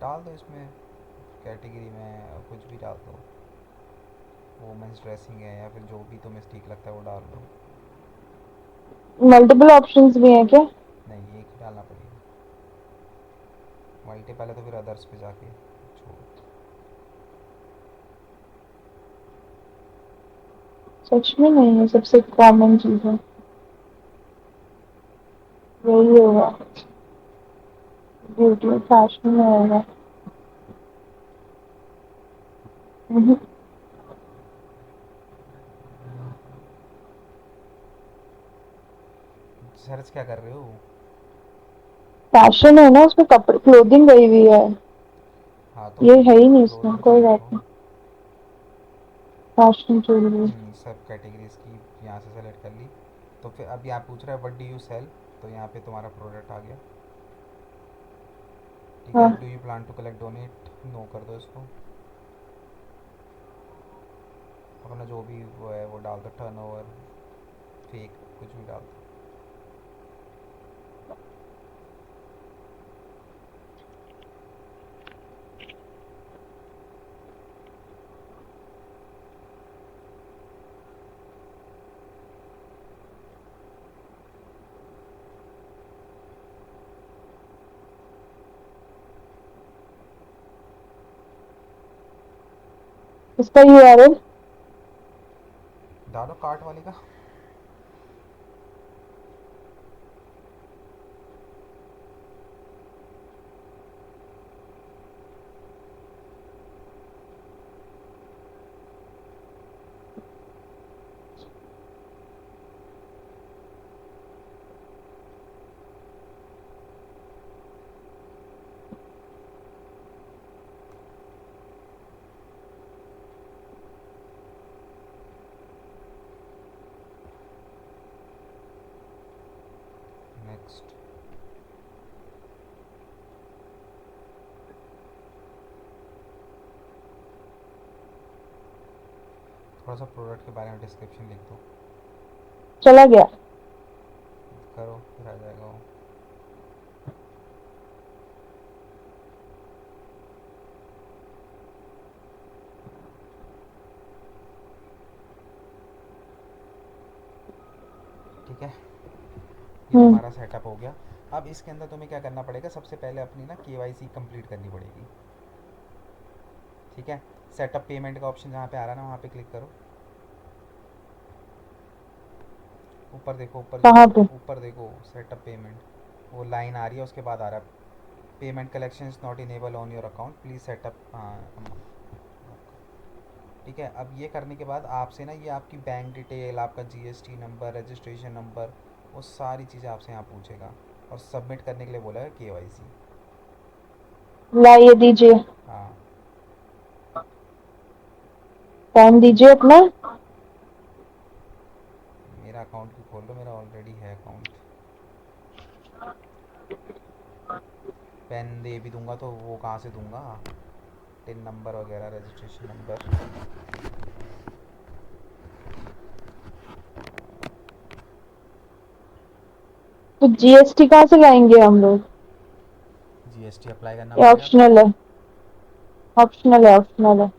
डाल दो इसमें, कैटेगरी में कुछ भी डाल दो। वुमेंस ड्रेसिंग है या फिर जो भी तुम्हें ठीक लगता है वो डाल दो। मल्टीपल ऑप्शंस भी हैं क्या? नहीं, एक ही डालना पड़ेगा। मल्टीपल है तो फिर अदर्स पे जाके छोड़ो। सच में नहीं है, सबसे कॉमन चीज है। यही होगा। ब्यूटी फैशन में होगा। सर्च क्या कर रहे हो? फैशन है ना उसमें, कपड़े क्लोथिंग गई हुई है। हाँ तो ये है ही नहीं इसमें, क्लोथिंग पे कोई बात देखो। नहीं। Fashion jewellery. सब कैटेगरीज की यहाँ से सेलेक्ट कर ली। तो फिर अब यहाँ पूछ रहा है व्हाट डू यू सेल, तो यहाँ पे तुम्हारा प्रोडक्ट आ गया। ठीक है, हाँ। Do you plan to collect donate, no कर दो इसको। अपना जो भी वो है वो डाल दो, टर्न ओवर, फेक, कुछ भी डाल दो। इसका यूआरएल। डालो कार्ट वाले का। थोड़ा सा प्रोडक्ट के बारे में डिस्क्रिप्शन लिख दो। चला गया। करो, फिर आ जाएगा वो। ठीक है, ये हम्म। तुम्हारा सेटअप हो गया। अब इसके अंदर तुम्हें क्या करना पड़ेगा, सबसे पहले अपनी ना केवाईसी कंप्लीट करनी पड़ेगी। ठीक है, सेटअप पेमेंट का ऑप्शन जहाँ पे आ रहा है ना, वहाँ पे क्लिक करो। ऊपर देखो, ऊपर जो कहाँ पे? ऊपर देखो सेटअप पेमेंट, वो लाइन आ रही है, उसके बाद आ रहा है payment collection is not enable on your account please setup. हाँ, ठीक है। अब ये करने के बाद आपसे ना ये आपकी बैंक डिटेल, आपका जीएसटी नंबर, रजिस्ट्रेशन नंबर, वो सारी चीज़ें आपसे यहाँ पूछेगा, और सबमिट करने के लिए बोला है केवाईसी। लाइए दीजिए। हाँ, टाइम दीजिए अपना। मेरा अकाउंट भी खोल लो, मेरा ऑलरेडी है अकाउंट। पेन दे भी दूंगा तो वो कहाँ से दूंगा, टिन नंबर वगैरह, रजिस्ट्रेशन नंबर। तो जीएसटी कहाँ से लाएंगे हम लोग? जीएसटी अप्लाई करना ये पड़ेगा फिर। ऑप्शनल है। ऑप्शनल है, ऑप्शनल है।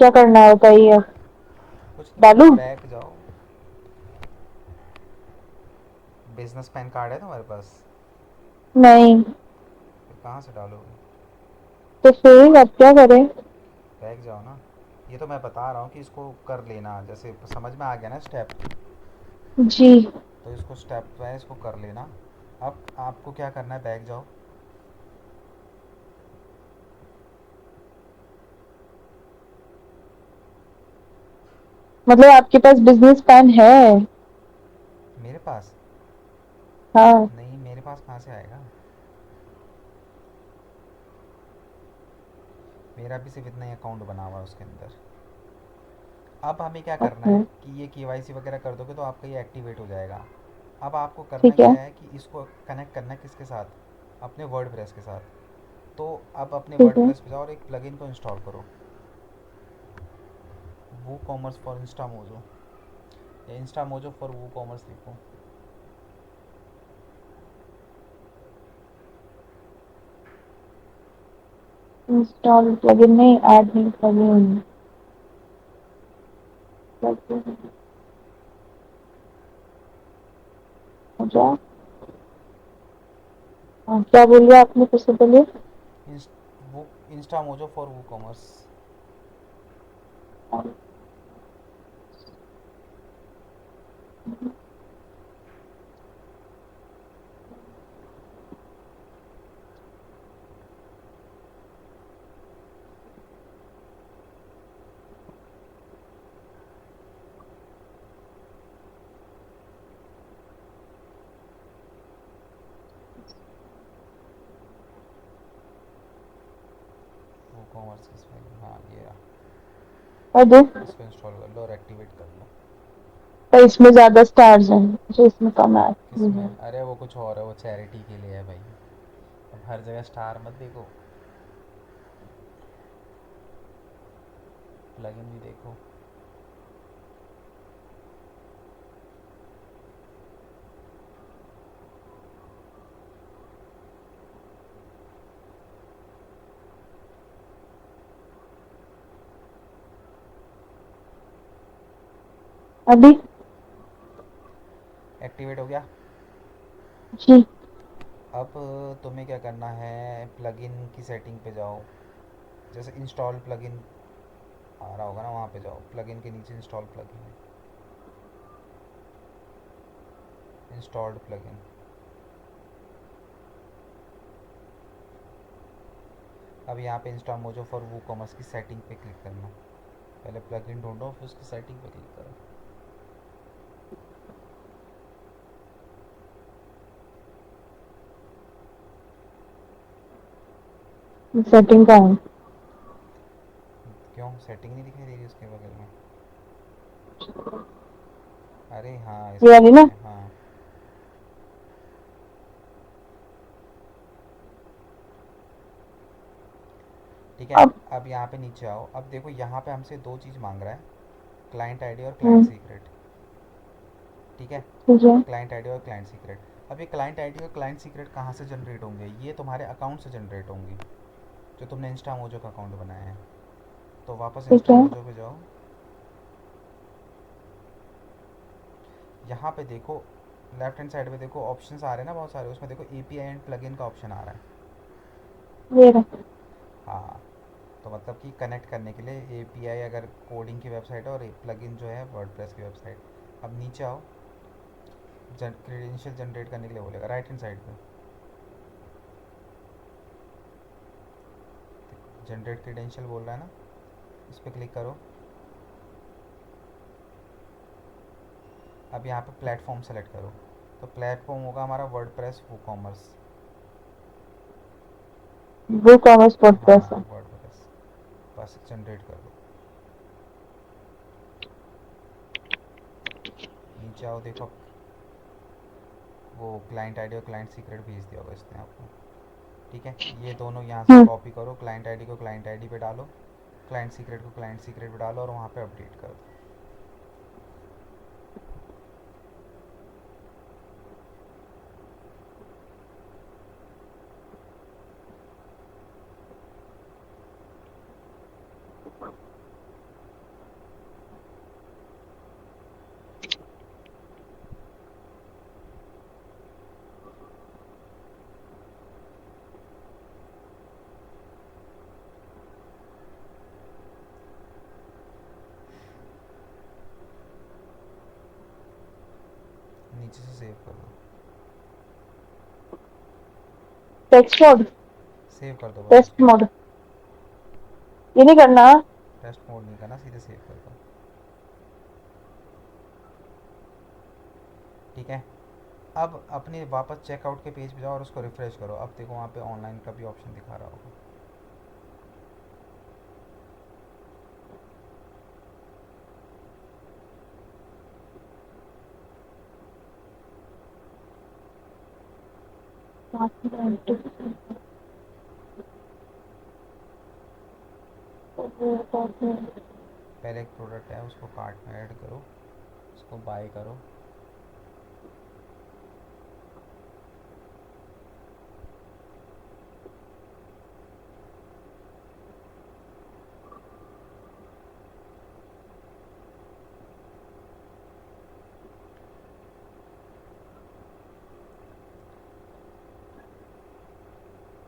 क्या करना है बताइए? कुछ नहीं करना, डालू? बैक जाओ। बिजनेस पैन कार्ड है तुम्हारे पास? नहीं। फिर कहाँ से डालोगे? तो फिर अब क्या करें? बैक जाओ ना। ये तो मैं बता रहा हूँ कि इसको कर लेना, जैसे समझ में आ गया ना स्टेप, जी। तो इसको स्टेप बाय इसको कर लेना। अब आपको क्या करना है, बैक जाओ। मतलब आपके पास बिजनेस प्लान है? मेरे पास हाँ। नहीं, मेरे पास कहाँ से आएगा, मेरा भी सिर्फ इतना ही अकाउंट बना हुआ है उसके अंदर। अब हमें क्या करना ओके। है कि ये केवाईसी वगैरह कर दोगे तो आपका ये एक्टिवेट हो जाएगा। अब आपको करना ठीक है। क्या है कि इसको कनेक्ट करना है किसके साथ, अपने वर्डप्रेस के साथ। तो अब अपने ठीक है। वर्डप्रेस पे जाओ और एक प्लगइन को इंस्टॉल करो, वो कॉमर्स फॉर इंस्टा मोजो, या इंस्टा मोजो फॉर वो कॉमर्स लिखो। इंस्टॉल प्लगइन नहीं, ऐड नहीं प्लगइन। प्लगइन हो जाए। हाँ, क्या बोलिए आपने, फिर से बोलिए। वो इंस्टा मोजो फॉर वो कॉमर्स। वो कॉमर्स की स्पेलिंग, हाँ ये रहा। और दो। इसको इंस्टॉल कर लो और एक्टिवेट कर लो। पर इसमें ज्यादा स्टार्स हैं, मुझे इसमें कम है। किसमें? अरे वो कुछ और है, वो चैरिटी के लिए है भाई। अब हर जगह स्टार मत देखो, प्लगइन भी देखो। अभी? एक्टिवेट हो गया। जी। अब तुम्हें क्या करना है, प्लगइन की सेटिंग पे जाओ, जैसे इंस्टॉल प्लगइन आ रहा होगा ना, वहाँ पे जाओ, प्लगइन के नीचे इंस्टॉल प्लगइन है, इंस्टॉल्ड प्लगइन। अब यहाँ पे इंस्टॉल मोजो फॉर वो कॉमर्स की सेटिंग पे क्लिक करना। पहले प्लगइन ढूंढो, फिर उसकी सेटिंग पे क्लिक करो। सेटिंग का है। क्यों सेटिंग नहीं दिखाई दे रही उसके बगल में? अरे हाँ, ये इसके वाली नीचे ना? हाँ। ठीक है। अब अब यहाँ पे नीचे आओ, अब देखो यहाँ पे हमसे दो चीज़ मांग रहा है, क्लाइंट आईडी और क्लाइंट हम्म, सीक्रेट। ठीक है। ठीक है। क्लाइंट आईडी और क्लाइंट सीक्रेट। अब ये क्लाइंट आईडी और क्लाइंट सीक्रेट कहाँ से जनरेट होंगे? ये तुम्हारे अकाउंट से जनरेट होंगी, जो तुमने इंस्टा मोजो का अकाउंट बनाया है। तो वापस ठीक इंस्टा है। मोजो पे जाओ। यहाँ पे देखो, लेफ्ट हैंड साइड पे देखो ऑप्शंस आ रहे हैं ना बहुत सारे, उसमें देखो एपीआई एंड प्लगइन का ऑप्शन आ रहा है। ये रहा। हाँ, तो मतलब कि कनेक्ट करने के लिए एपीआई अगर कोडिंग की वेबसाइट है, और प्लगइन जो है वर्डप्रेस की वेबसाइट। अब नीचे आओ, क्रेडेंशियल जनरेट करने के लिए बोलेगा राइट हैंड साइड पे, जनरेट क्रेडेंशियल बोल रहा है ना, इस पर क्लिक करो। अब यहाँ पे प्लेटफॉर्म सेलेक्ट करो, तो प्लेटफॉर्म होगा हमारा वर्डप्रेस वूकॉमर्स। वो कॉमर्स हाँ, वर्डप्रेस है। वर्डप्रेस। बस जनरेट कर दो। नीचे आओ, देखो वो क्लाइंट आईडी और क्लाइंट सीक्रेट भेज दिया होगा इसने आपको। ठीक है, ये दोनों यहाँ से हम्म। कॉपी करो, क्लाइंट आईडी को क्लाइंट आईडी पे डालो, क्लाइंट सीक्रेट को क्लाइंट सीक्रेट पे डालो, और वहाँ पे अपडेट कर दो। नीचे से सेव कर दो। Text mode. सेव कर दो बस टेस्ट उसको। मोड। ये नहीं करना। टेस्ट मोड नहीं करना, सीधे सेव कर दो। ठीक है। अब अपने वापस चेकआउट के पेज पे जाओ और उसको रिफ़्रेश करो। अब देखो वहाँ पे ऑनलाइन का भी ऑप्शन दिखा रहा होगा। पहले एक प्रोडक्ट है, उसको कार्ट में ऐड करो, उसको बाय करो।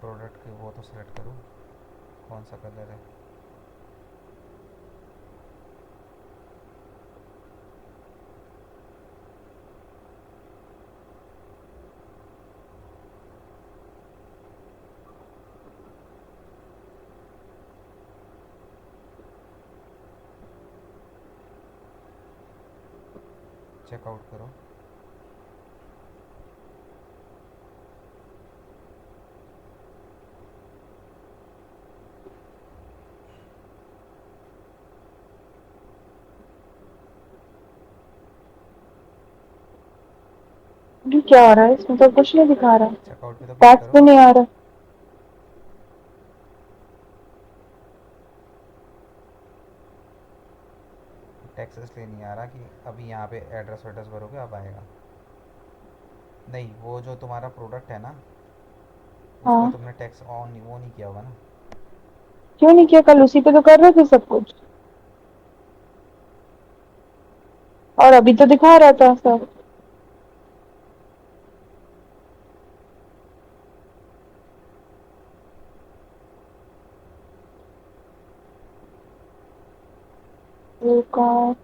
प्रोडक्ट के वो तो सेलेक्ट करो, कौन सा कलर है। चेकआउट करो। ये क्या हो रहा है? इसमें तो कुछ नहीं दिखा रहा। चेकआउट पे तो क्लिक टैक्स करो। भी नहीं आ रहा। टैक्स इसलिए नहीं आ रहा कि अभी यहाँ पे एड्रेस वेड्रेस भरोगे अब आएगा। नहीं, वो जो तुम्हारा प्रोडक्ट है ना, उस पर हाँ। तुमने टैक्स ऑन वो नहीं किया होगा ना। क्यों नहीं किया? कल उसी पे तो कर रहे थे सब कुछ। और अभी तो दिखा रहा था सब। ये कौन?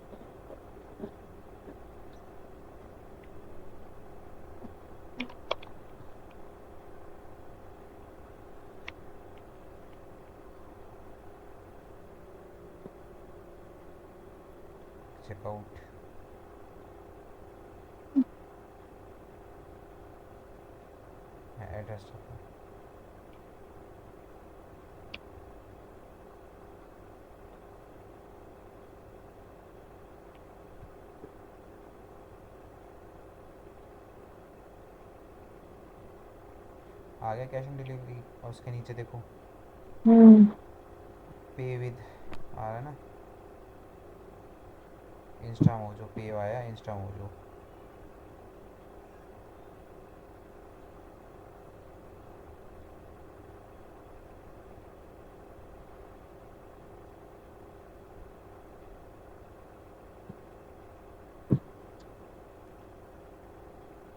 चेकआउट है, एड्रेस चेकआउट। आ गया कैश ऑन डिलीवरी, और उसके नीचे देखो। हम्म। पे विद आ रहा है ना, इंस्टा मोजो पे आया, इंस्टा मोजो।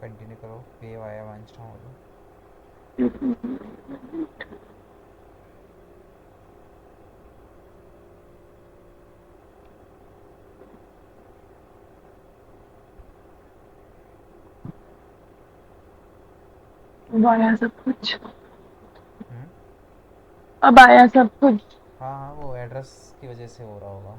कंटिन्यू करो, पे आया हुआ इंस्टा मोजो। अब आया सब कुछ। हम्म। अब आया सब कुछ। हाँ हाँ, वो एड्रेस की वजह से हो रहा होगा।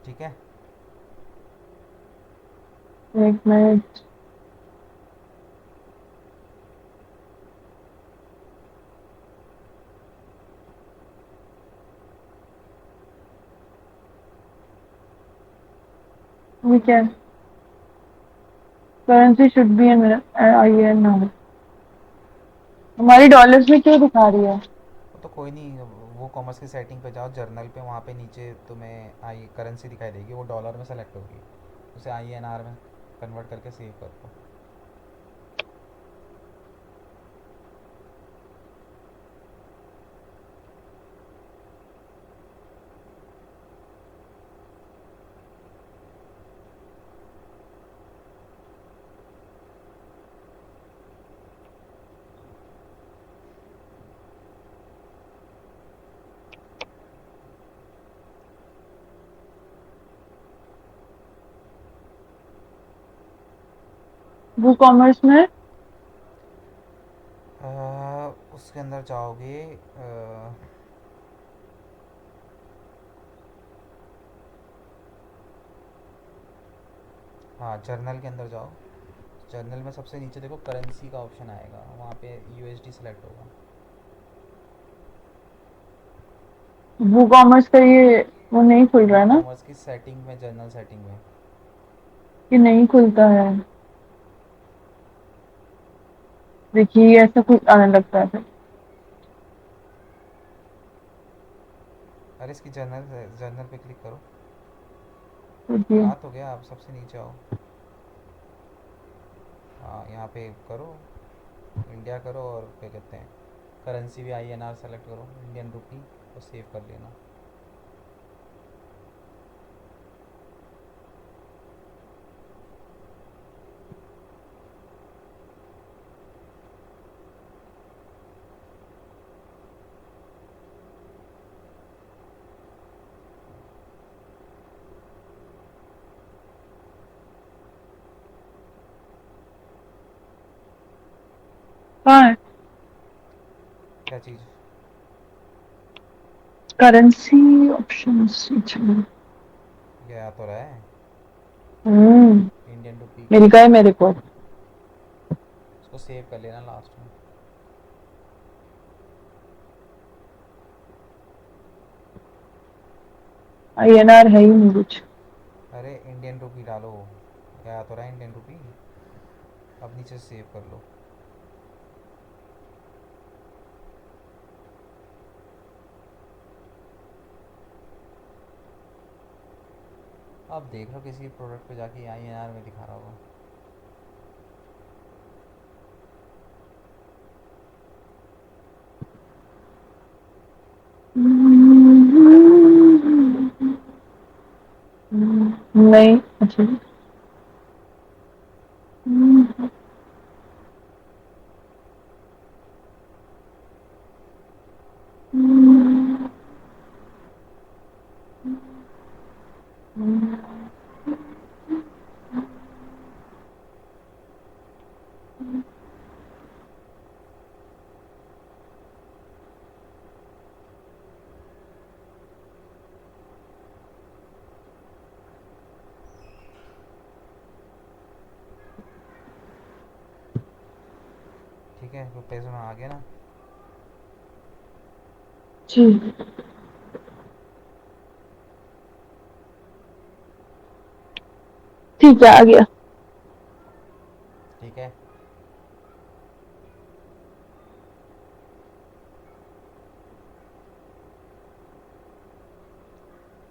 ठीक है। एक मिनट। ये क्या है? करेंसी शुड बी है मेरा। आई है ना, हमारी डॉलर्स में क्यों दिखा रही है? वो तो कोई नहीं, वो कॉमर्स की सेटिंग पे जाओ, जर्नल पे, वहाँ पे नीचे तुम्हें आई करेंसी दिखाई देगी, वो डॉलर में सेलेक्ट होगी, उसे INR में कन्वर्ट करके सेव कर दो। वो कॉमर्स में उसके अंदर जाओगे, हाँ जर्नल के अंदर जाओ। जर्नल में सबसे नीचे देखो करेंसी का ऑप्शन आएगा, वहाँ पे USD सेलेक्ट होगा। वो कॉमर्स का ये वो नहीं खुल रहा वो है ना? कॉमर्स की सेटिंग में, जर्नल सेटिंग में। ये नहीं खुलता है। देखिए ऐसा कुछ आने लगता है फिर। अरे इसकी जर्नल, जर्नल पे क्लिक करो। देखिए। आ तो गया, आप सबसे नीचे आओ। हाँ यहाँ पे करो, इंडिया करो, और क्या कहते हैं, करेंसी भी INR सेलेक्ट करो, इंडियन रुपी, और सेव कर लेना। कहाँ है? क्या चीज़? Currency options. ये आ तो रहा है, हम्म। Indian rupee. मिल गए मेरे को। उसको सेव कर लेना लास्ट में। INR है ही नहीं कुछ। अरे इंडियन रुपी डालो, ये आ तो रहा है इंडियन रुपी। अब नीचे से सेव कर लो। अब देख लो किसी प्रोडक्ट पे जाके INR में दिखा रहा होगा। नहीं। अच्छा। ठीक है, तो पेज में आ गया ना? जी ठीक है, आ गया। ठीक है।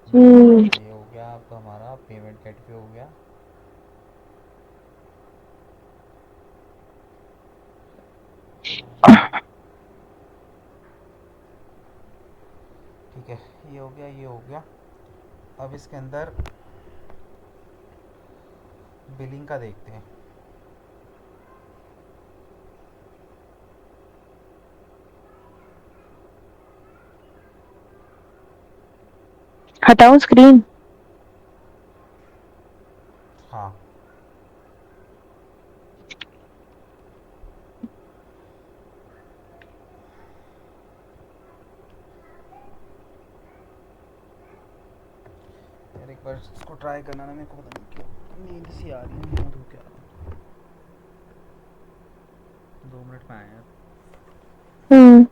जी। ये हो गया आपका हमारा पेमेंट गेटवे हो गया। ठीक है, ये हो गया, ये हो गया। अब इसके अंदर बिलिंग का देखते हैं। हटाऊं स्क्रीन? हाँ। यार एक बार इसको ट्राई करना ना, मेरे को पता नहीं क्यों नींद सी आ रही है, मुंह धो के आ रहा हूँ। 2 मिनट में आया यार। हम्म।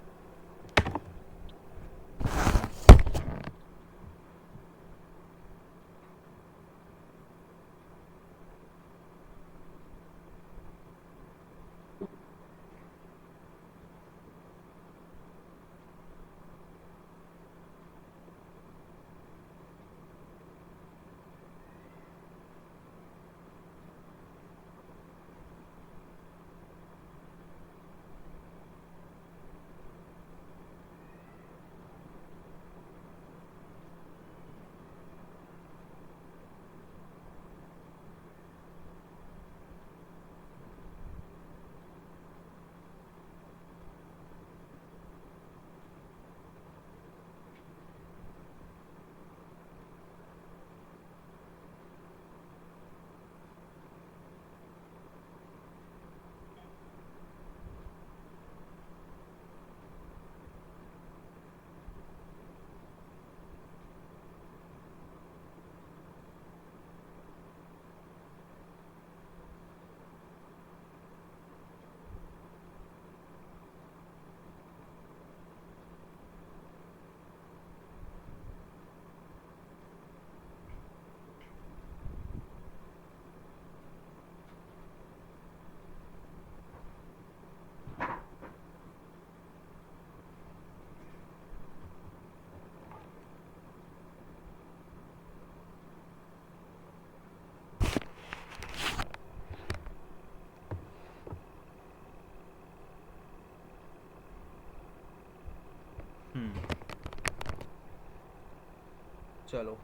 चलो,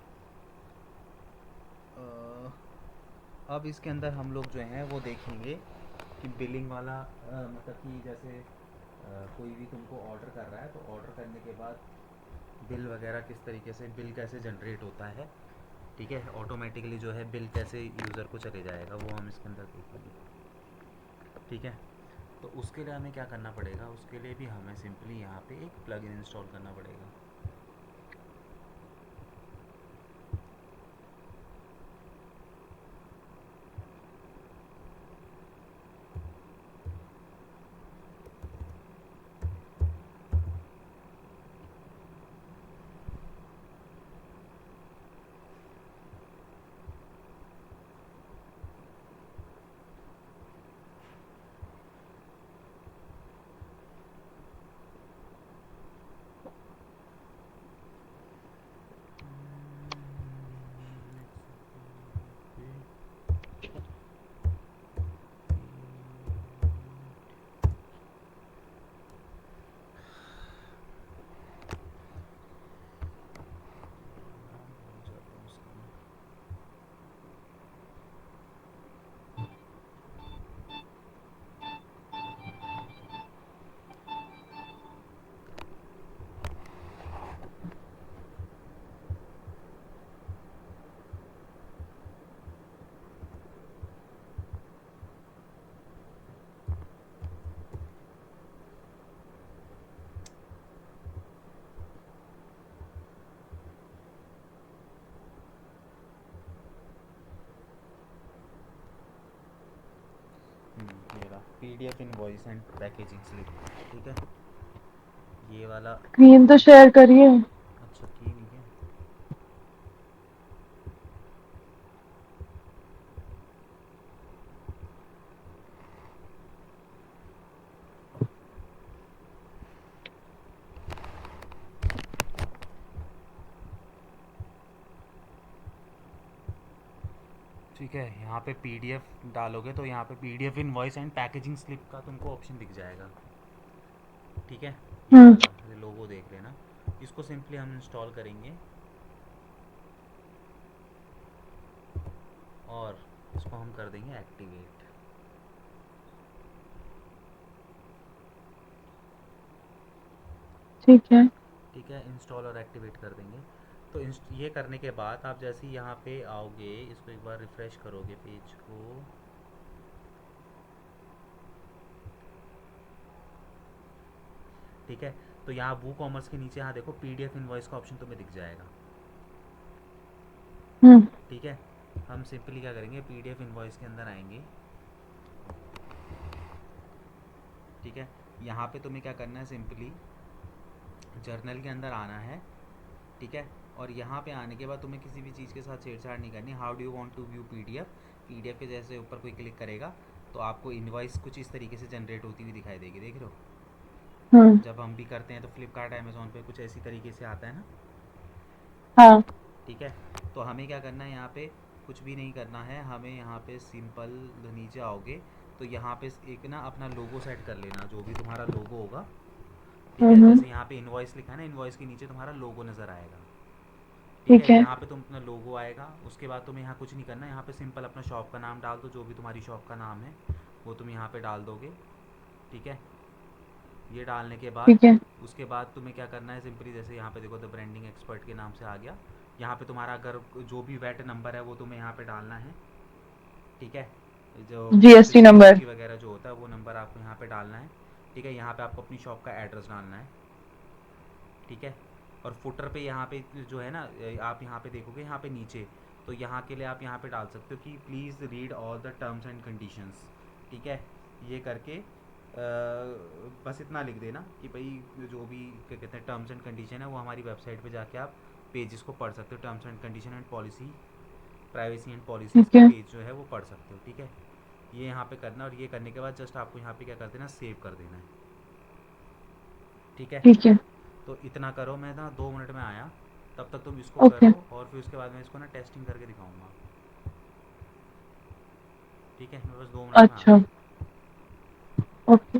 अब इसके अंदर हम लोग जो हैं वो देखेंगे कि बिलिंग वाला मतलब कि जैसे कोई भी तुमको ऑर्डर कर रहा है, तो ऑर्डर करने के बाद बिल वगैरह किस तरीके से, बिल कैसे जनरेट होता है। ठीक है, ऑटोमेटिकली जो है बिल कैसे यूज़र को चले जाएगा, वो हम इसके अंदर देखेंगे। ठीक है, तो उसके लिए हमें क्या करना पड़ेगा, उसके लिए भी हमें सिंपली यहाँ पे एक प्लगइन इंस्टॉल करना पड़ेगा। PDF invoice and packaging slip, ठीक है। ये वाला स्क्रीन तो शेयर करिए। अच्छा की नहीं है। ठीक है, यहाँ पे PDF डालोगे तो यहाँ पे PDF invoice and packaging slip का तुमको ऑप्शन दिख जाएगा, ठीक है। ये हम्म। वाला ये लोगो देख लेना। इसको सिंपली हम इंस्टॉल करेंगे और इसको हम कर देंगे एक्टिवेट। ठीक है। ठीक है, इंस्टॉल और एक्टिवेट कर देंगे। तो ये करने के बाद आप जैसे ही यहाँ पे आओगे, इसको एक बार रिफ़्रेश करोगे पेज को, ठीक है। तो यहाँ वू कॉमर्स के नीचे यहाँ देखो PDF इनवॉइस का ऑप्शन तुम्हें दिख जाएगा, हम्म। ठीक है। हम सिंपली क्या करेंगे, PDF इनवॉइस के अंदर आएंगे, ठीक है। यहाँ पे तुम्हें क्या करना है, सिंपली जर्नल के अंदर आना है, ठीक है। और यहाँ पे आने के बाद तुम्हें किसी भी चीज़ के साथ छेड़छाड़ नहीं करनी। How do you want to view PDF के जैसे ऊपर कोई क्लिक करेगा तो आपको इनवॉइस कुछ इस तरीके से जनरेट होती हुई दिखाई देगी, देख रहे हो। हम्म। जब हम भी करते हैं तो फ्लिपकार्ट अमेज़ोन पे कुछ ऐसी तरीके से आता है ना, हाँ। ठीक है। तो हमें क्या करना है, यहाँ पे कुछ भी नहीं करना है, हमें यहाँ पे सिंपल नीचे आओगे तो यहाँ पे एक ना अपना लोगो सेट कर लेना, जो भी तुम्हारा लोगो होगा, ठीक है। हम्म। जैसे यहाँ पे इनवॉइस लिखा है ना, इनवॉइस के नीचे तुम्हारा लोगो नज़र आएगा, ठीक ठीक है। है। यहाँ पे तुम अपना लोगो आएगा, उसके बाद तुम्हें यहाँ कुछ नहीं करना, यहाँ पे सिंपल अपना शॉप का नाम डाल दो, जो भी तुम्हारी शॉप का नाम है वो तुम यहाँ पे डाल दोगे, ठीक है। ये डालने के बाद ठीक है। उसके बाद तुम्हें क्या करना है, सिंपली जैसे यहाँ पे देखो द ब्रांडिंग एक्सपर्ट के नाम से आ गया। यहाँ पे तुम्हारा अगर जो भी वैट नंबर है वो तुम्हें यहाँ पे डालना है, ठीक है। जो जीएसटी नंबर। GST वगैरह जो होता है वो नंबर आपको यहाँ पे डालना है, ठीक है। यहाँ पे आपको अपनी शॉप का एड्रेस डालना है, ठीक है। और फुटर पे यहाँ पे जो है ना, आप यहाँ पे देखोगे यहाँ पे नीचे, तो यहाँ के लिए आप यहाँ पे डाल सकते हो कि please read all the terms and conditions, ठीक है। ये करके बस इतना लिख देना कि भाई जो भी क्या कहते हैं टर्म्स एंड कंडीशन है वो हमारी वेबसाइट पे जाके आप पेजेस को पढ़ सकते हो, terms and condition and policy, privacy and policies ठीक का है। पेज जो है वो पढ़ सकते हो, ठीक है। ये यहाँ पे करना, और ये करने के बाद जस्ट आपको यहाँ पे क्या कर देना, सेव कर देना है, ठीक है। ठीक है। तो इतना करो, मैं ना 2 मिनट में आया, तब तक तुम इसको ओके। करो और फिर उसके बाद मैं इसको ना टेस्टिंग करके दिखाऊंगा, ठीक है। मैं बस 2 मिनट में आ अच्छा। रहा हूँ। ओके।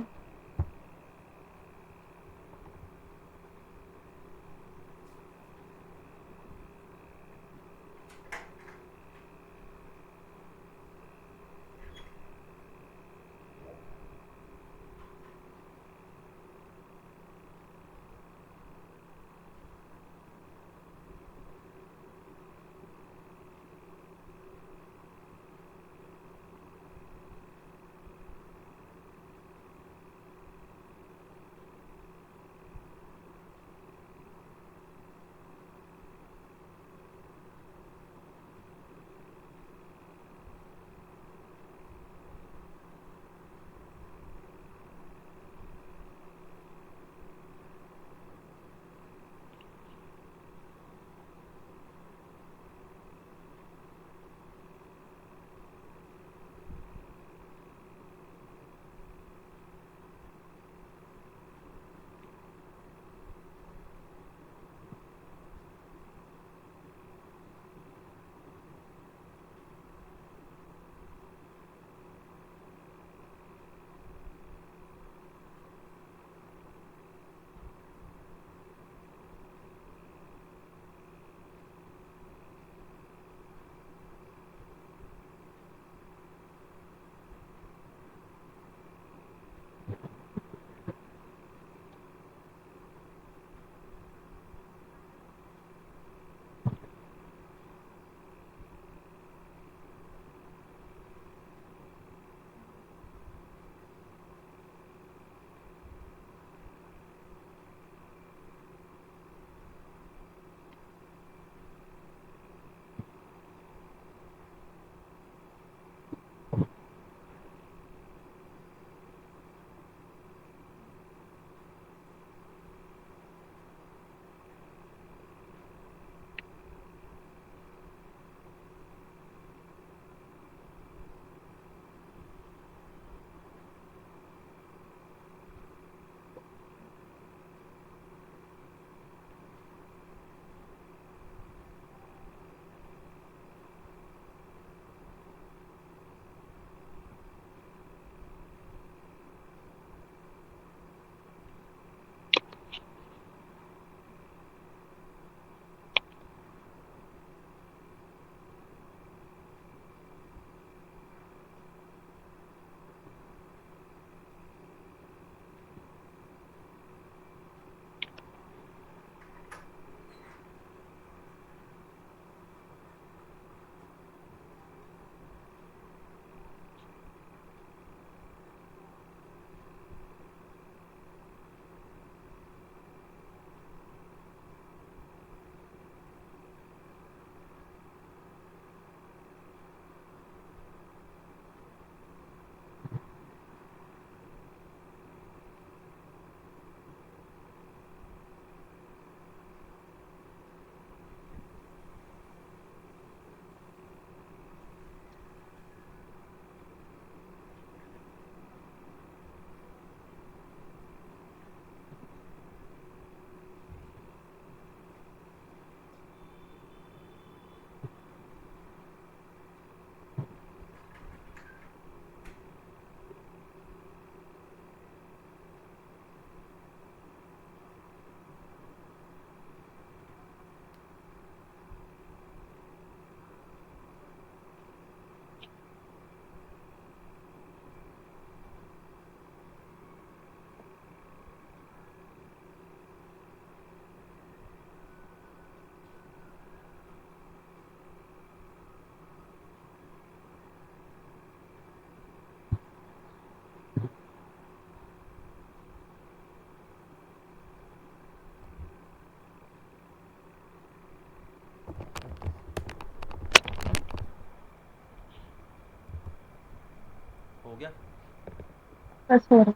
बस हो रहा है।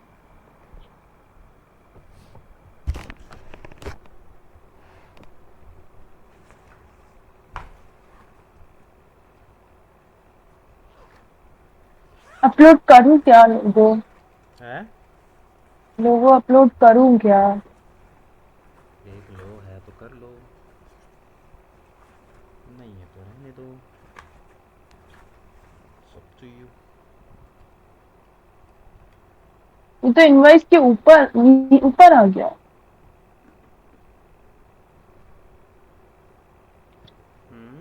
अपलोड करूँ क्या लोगो? है? लोगो अपलोड करूँ क्या? देख लो, है तो कर लो, नहीं है तो रहने दो, सब टू यू। ये तो इनवॉइस के ऊपर ऊपर आ गया। हम्म।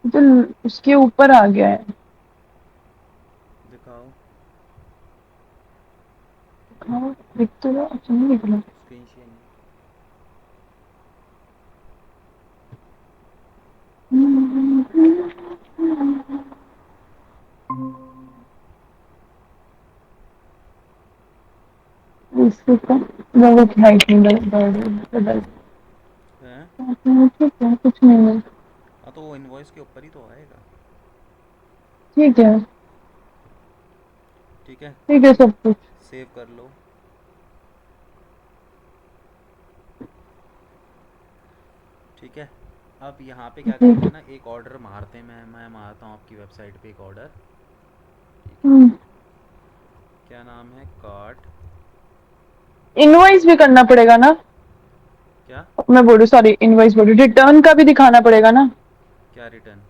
ये तो उसके ऊपर आ गया है। दिखाओ। हाँ, दिख तो रहा, अच्छा नहीं दिख रहा। स्क्रीन शेयर नहीं। इससे तो लोगों की हाइट नहीं बदल है? ठीक है, कुछ नहीं है। हाँ तो वो इनवॉइस के ऊपर ही तो आएगा। ठीक है। ठीक है। ठीक है सब कुछ। सेव कर लो। ठीक है। अब यहाँ पे क्या ठीक करते है। हैं ना, एक ऑर्डर मारते हैं, मैं मारता हूँ आपकी वेबसाइट पे एक ऑर्डर। ठीक है। हम्म। क्या नाम है, कार्ट। इनवॉइस भी करना पड़ेगा ना? क्या? मैं बोलूँ, सॉरी, इनवॉइस बोलूँ, रिटर्न का भी दिखाना पड़ेगा ना? क्या रिटर्न?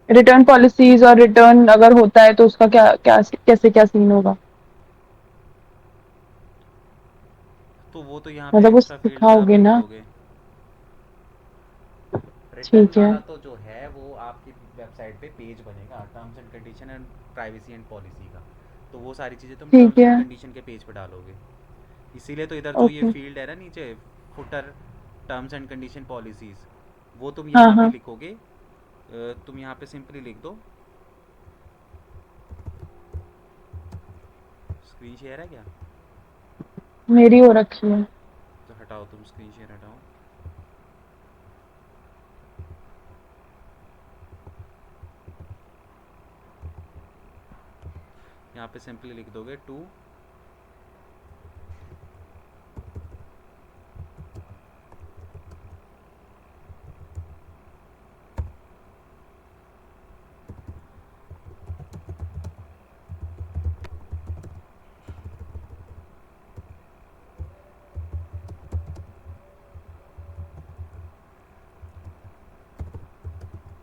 रिटर्न पॉलिसीज, और रिटर्न अगर होता है तो उसका क्या क्या कैसे क्या सीन होगा? तो वो तो यहाँ पे मतलब उस एक्स्ट्रा फील्ड में आप दिखाओगे लिख ना? दोगे। रिटर्न ठीक है। वाला तो जो है वो आपकी वेबसाइट पे पेज बनेगा, terms and condition and privacy and policy का। तो वो सारी चीज़ें तुम ठीक टर्म्स एंड है। कंडीशन के पेज पे डालोगे। इसीलिए तो इधर जो ये ओके। फील्ड है ना नीचे, footer, terms and condition policies, वो तुम हाँ यहाँ पे हाँ। लिखोगे। तुम यहाँ पे सिंपली लिख दो। स्क्रीन शेयर है क्या? मेरी हो रखी है। तो हटाओ, तुम स्क्रीन शेयर हटाओ। यहाँ पे सिंपली लिख दोगे to.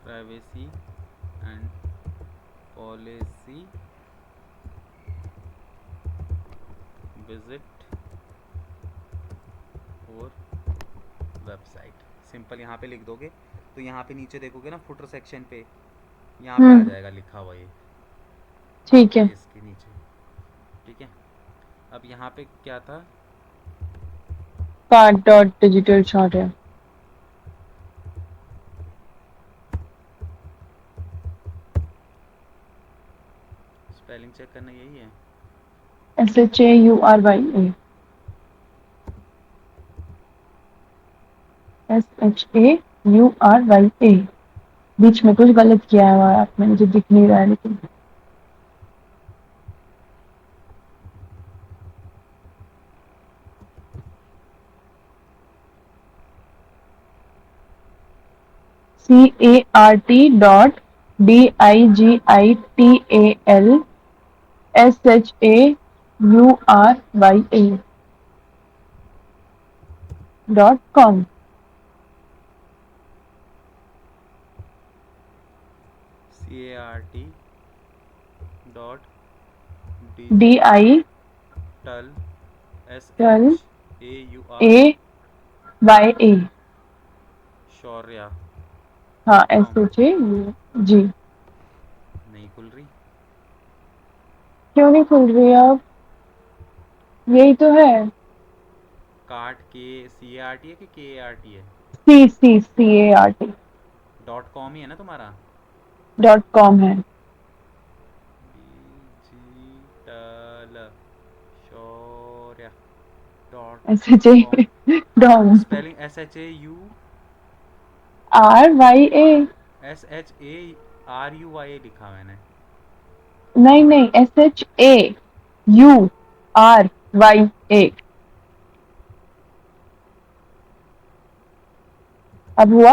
Privacy and policy, visit और वेबसाइट, सिंपल यहाँ पे लिख दोगे। तो यहाँ पे नीचे देखोगे ना फुटर सेक्शन पे, यहाँ पे आ हम्म। जाएगा लिखा हुआ ये, ठीक है। इसके नीचे। ठीक है। अब यहाँ पे क्या था? कार्ड डॉट डिजिटल शॉर्ट है। स्पेलिंग चेक करना यही है। SHAURYA। SHAURYA। बीच में कुछ गलत किया हुआ है आपने, मुझे दिख नहीं रहा है लेकिन। CART.DIGITALSHAURYA.com। CART DIGITAL digital, SHAUR, AYA। Shaurya हाँ, डॉट कॉम। SHAU जी। नहीं खुल रही। क्यों नहीं खुल रही अब? यही तो है। कार्ट, के CART है कि KART है? CCCART डॉट कॉम ही है ना तुम्हारा? .com है। Digital Shaurya dot com. SHA डॉम स्पेलिंग SHAU, RYA। SHARUYA लिखा मैंने। नहीं नहीं, SHAURYA। अब हुआ?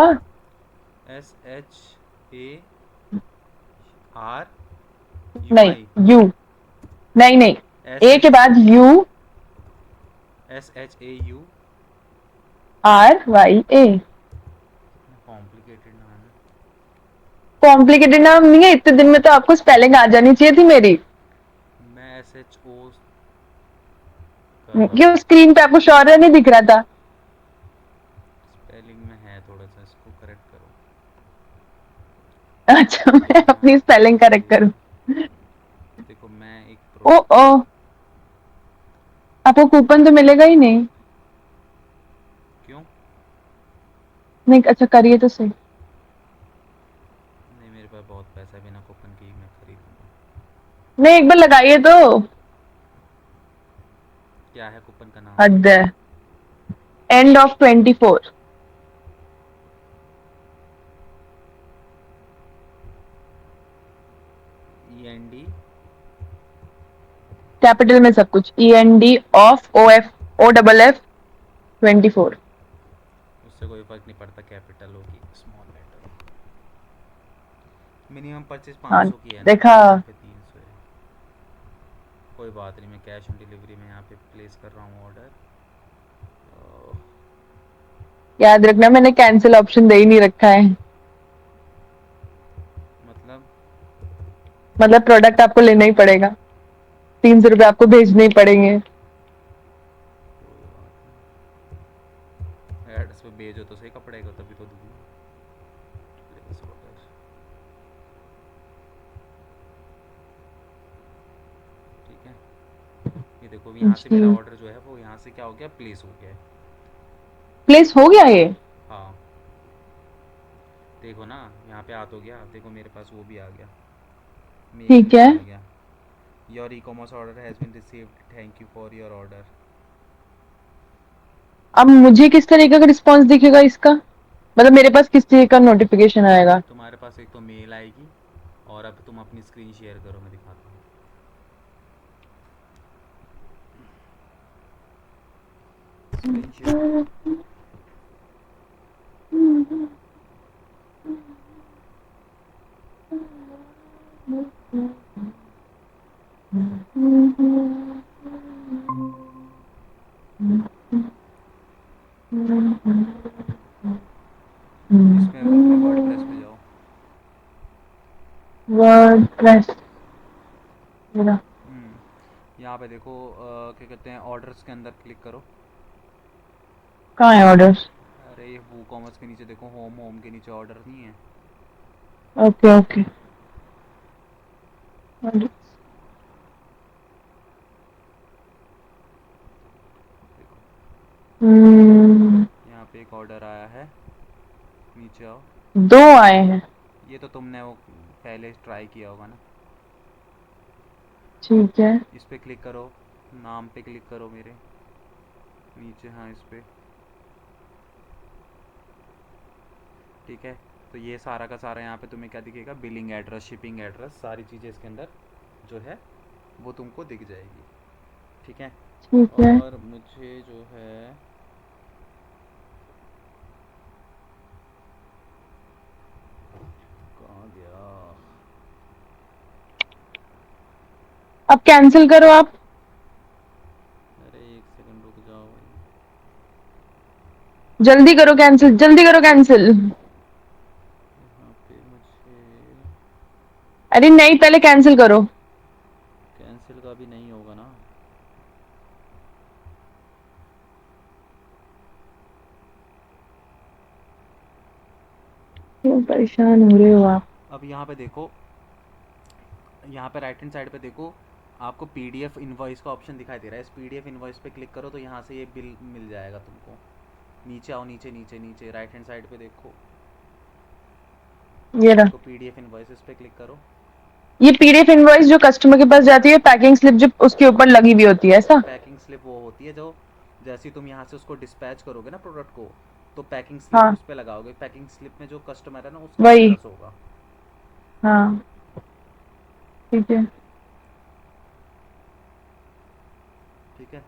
नहीं, SHARUI। यू। नहीं नहीं, एस ए के एच बाद यू, SHAU। RYA। कॉम्प्लिकेटेड नाम है। कॉम्प्लिकेटेड नाम नहीं है, इतने दिन में तो आपको स्पेलिंग आ जानी चाहिए थी मेरी। मैं SHO कर रहा क्यों, हूँ। स्क्रीन पे आपको शौर्य नहीं दिख रहा था? स्पेलिंग में है थोड़ा सा, इसको करेक्ट करो। अच्छा, मैं अपनी हाँ, स्पेलिंग करेक्ट करूँ? देखो मैं एक ओ प्रोडक्ट। ओ, आपको कूपन तो मिलेगा ही नहीं। क्यों? नहीं, अच्छा करिए तो सही। नहीं, मेरे पास बहुत पैसा है, बिना कूपन के ही मैं खरीद लूँगा। नहीं, एक बार लगाइए तो। क्या है कूपन का नाम? हद है। End of 24। END। कैपिटल में सब कुछ, END ऑफ OF24। उससे कोई फ़र्क नहीं पड़ता, कैपिटल हो कि स्मॉल लेटर। मिनिमम परचेज हाँ, 500 की है ना, देखा। यहाँ पे 300 है। कोई बात नहीं, मैं कैश ऑन डिलीवरी में यहाँ पे प्लेस कर रहा हूँ ऑर्डर। याद रखना, मैंने कैंसिल ऑप्शन दे ही नहीं रखा है। मतलब मतलब प्रोडक्ट आपको लेना ही पड़ेगा, 300 रुपये आपको भेजने ही पड़ेंगे। कोई बात नहीं, एड्रेस पे भेजो तो सही कपड़े को, तभी तो दूँगा। Place order. ठीक है, ये देखो यहाँ से जी। मेरा ऑर्डर जो है वो यहाँ से क्या हो गया, प्लेस हो गया है। प्लेस हो गया ये? हाँ, देखो ना, यहाँ पे आ तो गया, देखो मेरे पास वो भी आ गया, मेल ठीक भी है। आ गया। Your e commerce order has been received, thank you for your order. अब मुझे किस तरीके का रिस्पॉन्स दिखेगा इसका? मतलब मेरे पास किस तरीके का नोटिफिकेशन आएगा? तुम्हारे पास एक तो मेल आएगी, और अब तुम अपनी स्क्रीन शेयर करो, मैं दिखाता हूँ। स्क्रीन शेयर करो। इसमें अपने वर्डप्रेस पे जाओ। वर्डप्रेस। यहाँ पे देखो, क्या कहते हैं, ऑर्डर्स के अंदर क्लिक करो। कहाँ है ऑर्डर्स? अरे ये वो कॉमर्स के नीचे देखो, होम, होम के नीचे ऑर्डर नहीं है? Okay okay. देखो हम्म, यहाँ पे एक ऑर्डर आया है, नीचे आओ। दो आए हैं। ये तो तुमने वो पहले ट्राई किया होगा ना। ठीक है। इस पर क्लिक करो, नाम पे क्लिक करो मेरे नीचे, हाँ इस पर। ठीक है, तो ये सारा का सारा यहाँ पे तुम्हें क्या दिखेगा, बिलिंग एड्रेस, शिपिंग एड्रेस, सारी चीज़ें इसके अंदर जो है वो तुमको दिख जाएगी। ठीक है, ठीक है। और मुझे जो है, कहाँ गया? अब कैंसिल करो आप। अरे एक सेकंड रुक जाओ भाई। जल्दी करो कैंसिल, जल्दी करो कैंसिल। यहाँ पे मुझे अरे नहीं, पहले कैंसिल करो। कैंसिल का भी नहीं होगा ना। क्यों परेशान हो रहे हो आप? अब यहाँ पे देखो, यहाँ पे राइट हैंड साइड पे देखो, आपको पीडीएफ इनवॉइस का ऑप्शन दिखाई दे रहा है। इस पीडीएफ इनवॉइस पे क्लिक करो तो यहाँ से ये बिल मिल जाएगा तुमको। नीचे आओ, नीचे नीचे नीचे राइट हैंड साइड पे देखो, ये रहा। देखो पीडीएफ इनवॉइस, इस पे क्लिक करो। ये पीडीएफ इनवॉइस जो कस्टमर के पास जाती है, पैकिंग स्लिप जो उसके ऊपर लगी हुई होती है, ऐसा? पैकिंग स्लिप वो होती है जो, जैसे ही तुम यहाँ से उसको डिस्पैच करोगे ना प्रोडक्ट को, तो पैकिंग स्लिप हाँ, उस पर लगाओगे। पैकिंग स्लिप में जो कस्टमर है ना, उसका वही। एड्रेस होगा। हाँ, ठीक है। ठीक है,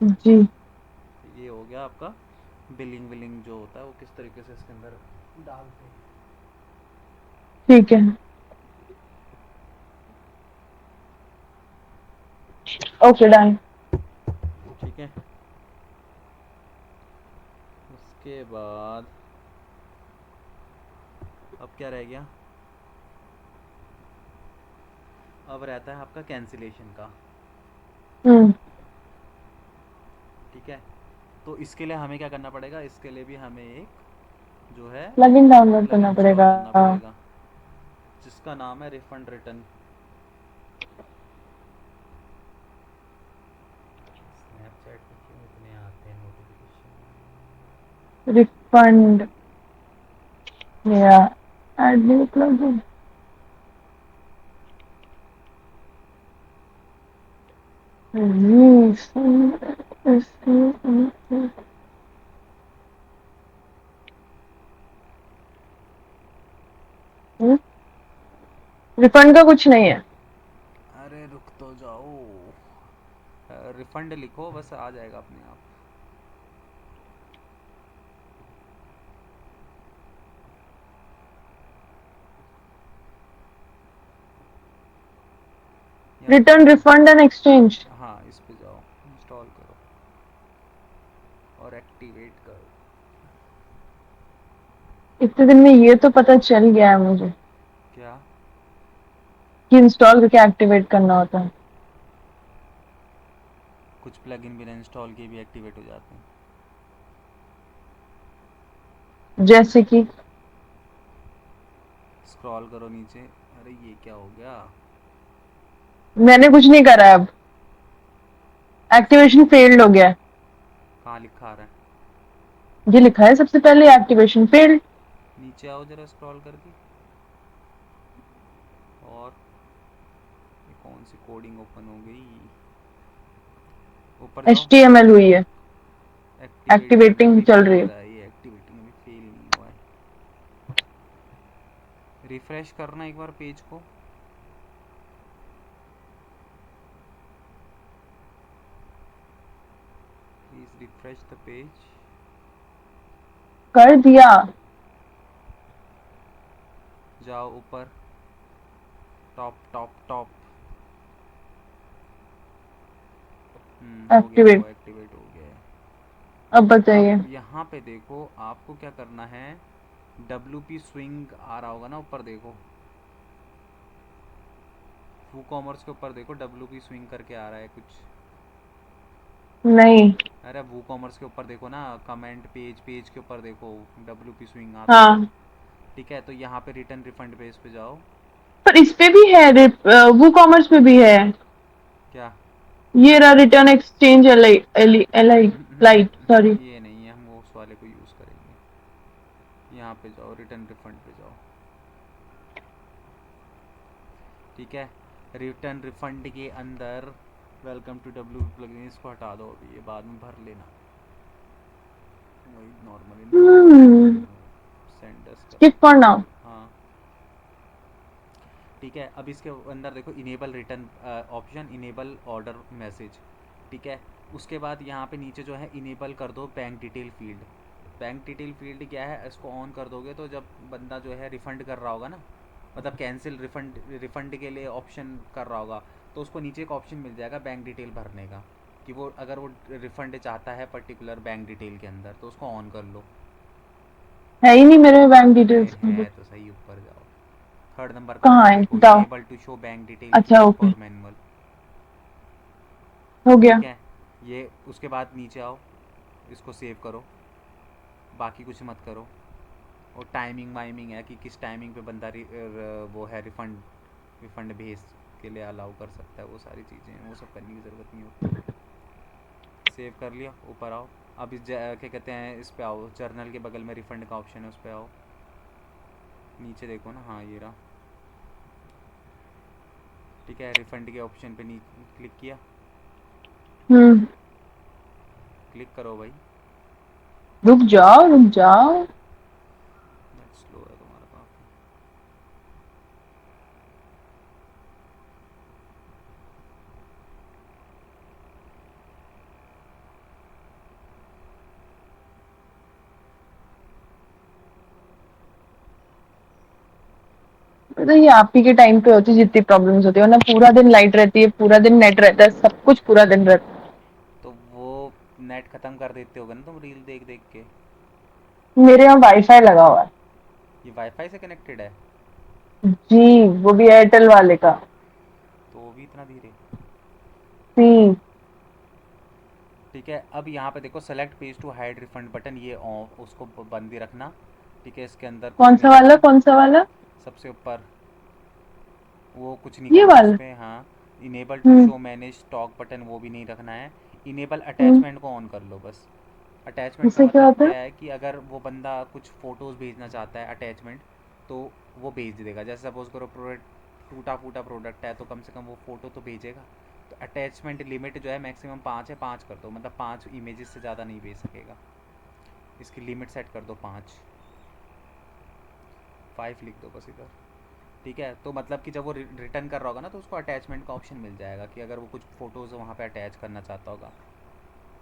जी। ये हो गया आपका बिलिंग विलिंग जो होता है वो किस तरीके से इसके अंदर डालते हैं। ठीक है। Okay done. ठीक है, उसके बाद अब क्या रह गया, अब रहता है आपका कैंसिलेशन का। हम्म। ठीक है, तो इसके लिए हमें क्या करना पड़ेगा, इसके लिए भी हमें एक जो है प्लगइन डाउनलोड प्लग करना इंस्टॉल पड़ेगा। करना पड़ेगा, जिसका नाम है रिफंड रिटर्न। स्नैपचैट पे क्यों इतने आते हैं नोटिफिकेशन। रिफंड या ऐड न्यू प्लगइन। रिफंड का कुछ नहीं है। अरे रुक तो जाओ, रिफंड लिखो बस आ जाएगा अपने आप। यहाँ पे रिटर्न जाओ, रिफंड एंड एक्सचेंज। हाँ इस पे जाओ, इंस्टॉल करो और एक्टिवेट करो। इतने दिन में ये तो पता चल गया है मुझे क्या, कि इंस्टॉल करके एक्टिवेट करना होता है। कुछ प्लगइन बिना इंस्टॉल किए भी एक्टिवेट हो जाते हैं। जैसे कि स्क्रॉल करो नीचे, अरे ये क्या हो गया, मैंने कुछ नहीं करा है अब। एक्टिवेशन फेल्ड हो गया है। कहाँ लिखा आ रहा है, ये लिखा है सबसे पहले एक्टिवेशन फेल्ड। नीचे आओ जरा स्क्रॉल करके, और ये कौन सी कोडिंग ओपन हो गई, ऊपर जाओ। HTML हुई है। एक्टिवेटिंग एक्टिवेटिंग अभी चल चल रही है। रहा है, ये एक्टिवेटिंग अभी फेल नहीं हुआ है। रिफ्रेश करना एक बार पेज को, प्लीज रिफ्रेश द पेज। कर दिया। जाओ ऊपर, टॉप टॉप टॉप, हो गया, वो एक्टिवेट। एक्टिवेट हो गया है। अब बताइए। अब यहाँ पे देखो आपको क्या करना है, WP स्विंग आ रहा होगा ना ऊपर देखो, वू कॉमर्स के ऊपर देखो WP स्विंग करके आ रहा है कुछ। नहीं। अरे वू कॉमर्स के ऊपर देखो ना, कमेंट पेज, पेज के ऊपर देखो WP स्विंग आता है। हाँ, ठीक है, तो यहाँ पे रिटर्न रिफंड पेज पे जाओ। पर इस पे भी है, वो कॉमर्स पे भी है। क्या, ये रहा return exchange L I light, sorry. ये नहीं है, हम वो उस वाले को यूज़ करेंगे। यहाँ पे जाओ, रिटर्न रिफंड पे जाओ। ठीक है, रिटर्न रिफंड के अंदर वेलकम टू WP प्लगइन, इसको हटा दो अभी, ये बाद में भर लेना, वही नॉर्मल इन्फो सेंडर्स स्किप करो। For now. हाँ, ठीक है, अब इसके अंदर देखो enable return option, enable order message. ठीक है, उसके बाद यहाँ पे नीचे जो है इनेबल कर दो bank detail field. Bank detail field क्या है, इसको ऑन कर दोगे तो जब बंदा जो है रिफ़ंड कर रहा होगा ना, मतलब कैंसिल रिफ़ंड, रिफ़ंड के लिए ऑप्शन कर रहा होगा, तो उसको नीचे एक ऑप्शन मिल जाएगा बैंक डिटेल भरने का, कि वो अगर वो रिफ़ंड चाहता है पर्टिकुलर बैंक डिटेल के अंदर तो उसको ऑन कर लो। है ही नहीं मेरे में बैंक अरे डिटेल्स में है कुछ। तो सही, ऊपर जाओ, थर्ड नंबर का कहाँ ऑप्शन है देखो, बताओ। Enable to show bank detail अच्छा फील्ड ओके। For manual. हो गया। ठीक है, ये उसके बाद नीचे आओ, इसको सेव करो, बाकी कुछ मत करो। और टाइमिंग वाइमिंग है कि किस टाइमिंग पे बंदा वो है रिफ़ंड, रिफ़ंड भेज के लिए अलाउ कर सकता है, वो सारी चीज़ें हैं, वो सब करने की ज़रूरत नहीं होती। सेव कर लिया, ऊपर आओ। अब इस क्या कहते हैं, इस पे आओ, जर्नल के बगल में रिफ़ंड का ऑप्शन है, उस पर आओ, नीचे देखो ना, हाँ ये रहा। ठीक है, रिफ़ंड के ऑप्शन पे नी क्लिक किया, हम्म। क्लिक करो भाई। रुक जाओ रुक जाओ। नेट स्लो है तुम्हारा काफ़ी। तो ये आप ही के टाइम पे होती है जितनी प्रॉब्लम्स होती है, वरना पूरा दिन लाइट रहती है, पूरा दिन नेट रहता है, सब कुछ पूरा दिन रहता है। तो वो नेट ख़त्म कर देते होगे ना तुम रील देख देख के। मेरे यहाँ वाईफाई लगा हुआ है। ये वाईफाई से कनेक्टेड है? जी, वो भी एयरटेल वाले का। तो वो भी इतना धीरे? जी। ठीक है, अब यहाँ पे देखो select page to hide refund button, ये उसको बंद ही रखना। ठीक है, इसके अंदर कुछ कौन नहीं सा वाला, करना। कौन सा वाला? सबसे ऊपर वो कुछ नहीं ये करना वाला। उसमें, हाँ। Enable to hmm. Show manage stock button वो भी नहीं रखना है। Enable hmm. अटैचमेंट को ऑन कर लो बस। अटैचमेंट का इससे क्या मतलब होता है? क्या है कि अगर वो बंदा कुछ फ़ोटोज़ भेजना चाहता है अटैचमेंट, तो वो भेज देगा। जैसे सपोज़ करो प्रोडक्ट टूटा फूटा प्रोडक्ट है, तो कम से कम वो फ़ोटो तो भेजेगा। तो अटैचमेंट लिमिट जो है मैक्सिमम 5 है, 5 कर दो, मतलब 5 इमेजेस से ज़्यादा नहीं भेज सकेगा। इसकी लिमिट सेट कर दो 5, 5 लिख दो बस इधर। ठीक है, तो मतलब कि जब वो रिटर्न कर रहा होगा ना, तो उसको अटैचमेंट का ऑप्शन मिल जाएगा कि अगर वो कुछ फ़ोटोज़ वहाँ पे अटैच करना चाहता होगा।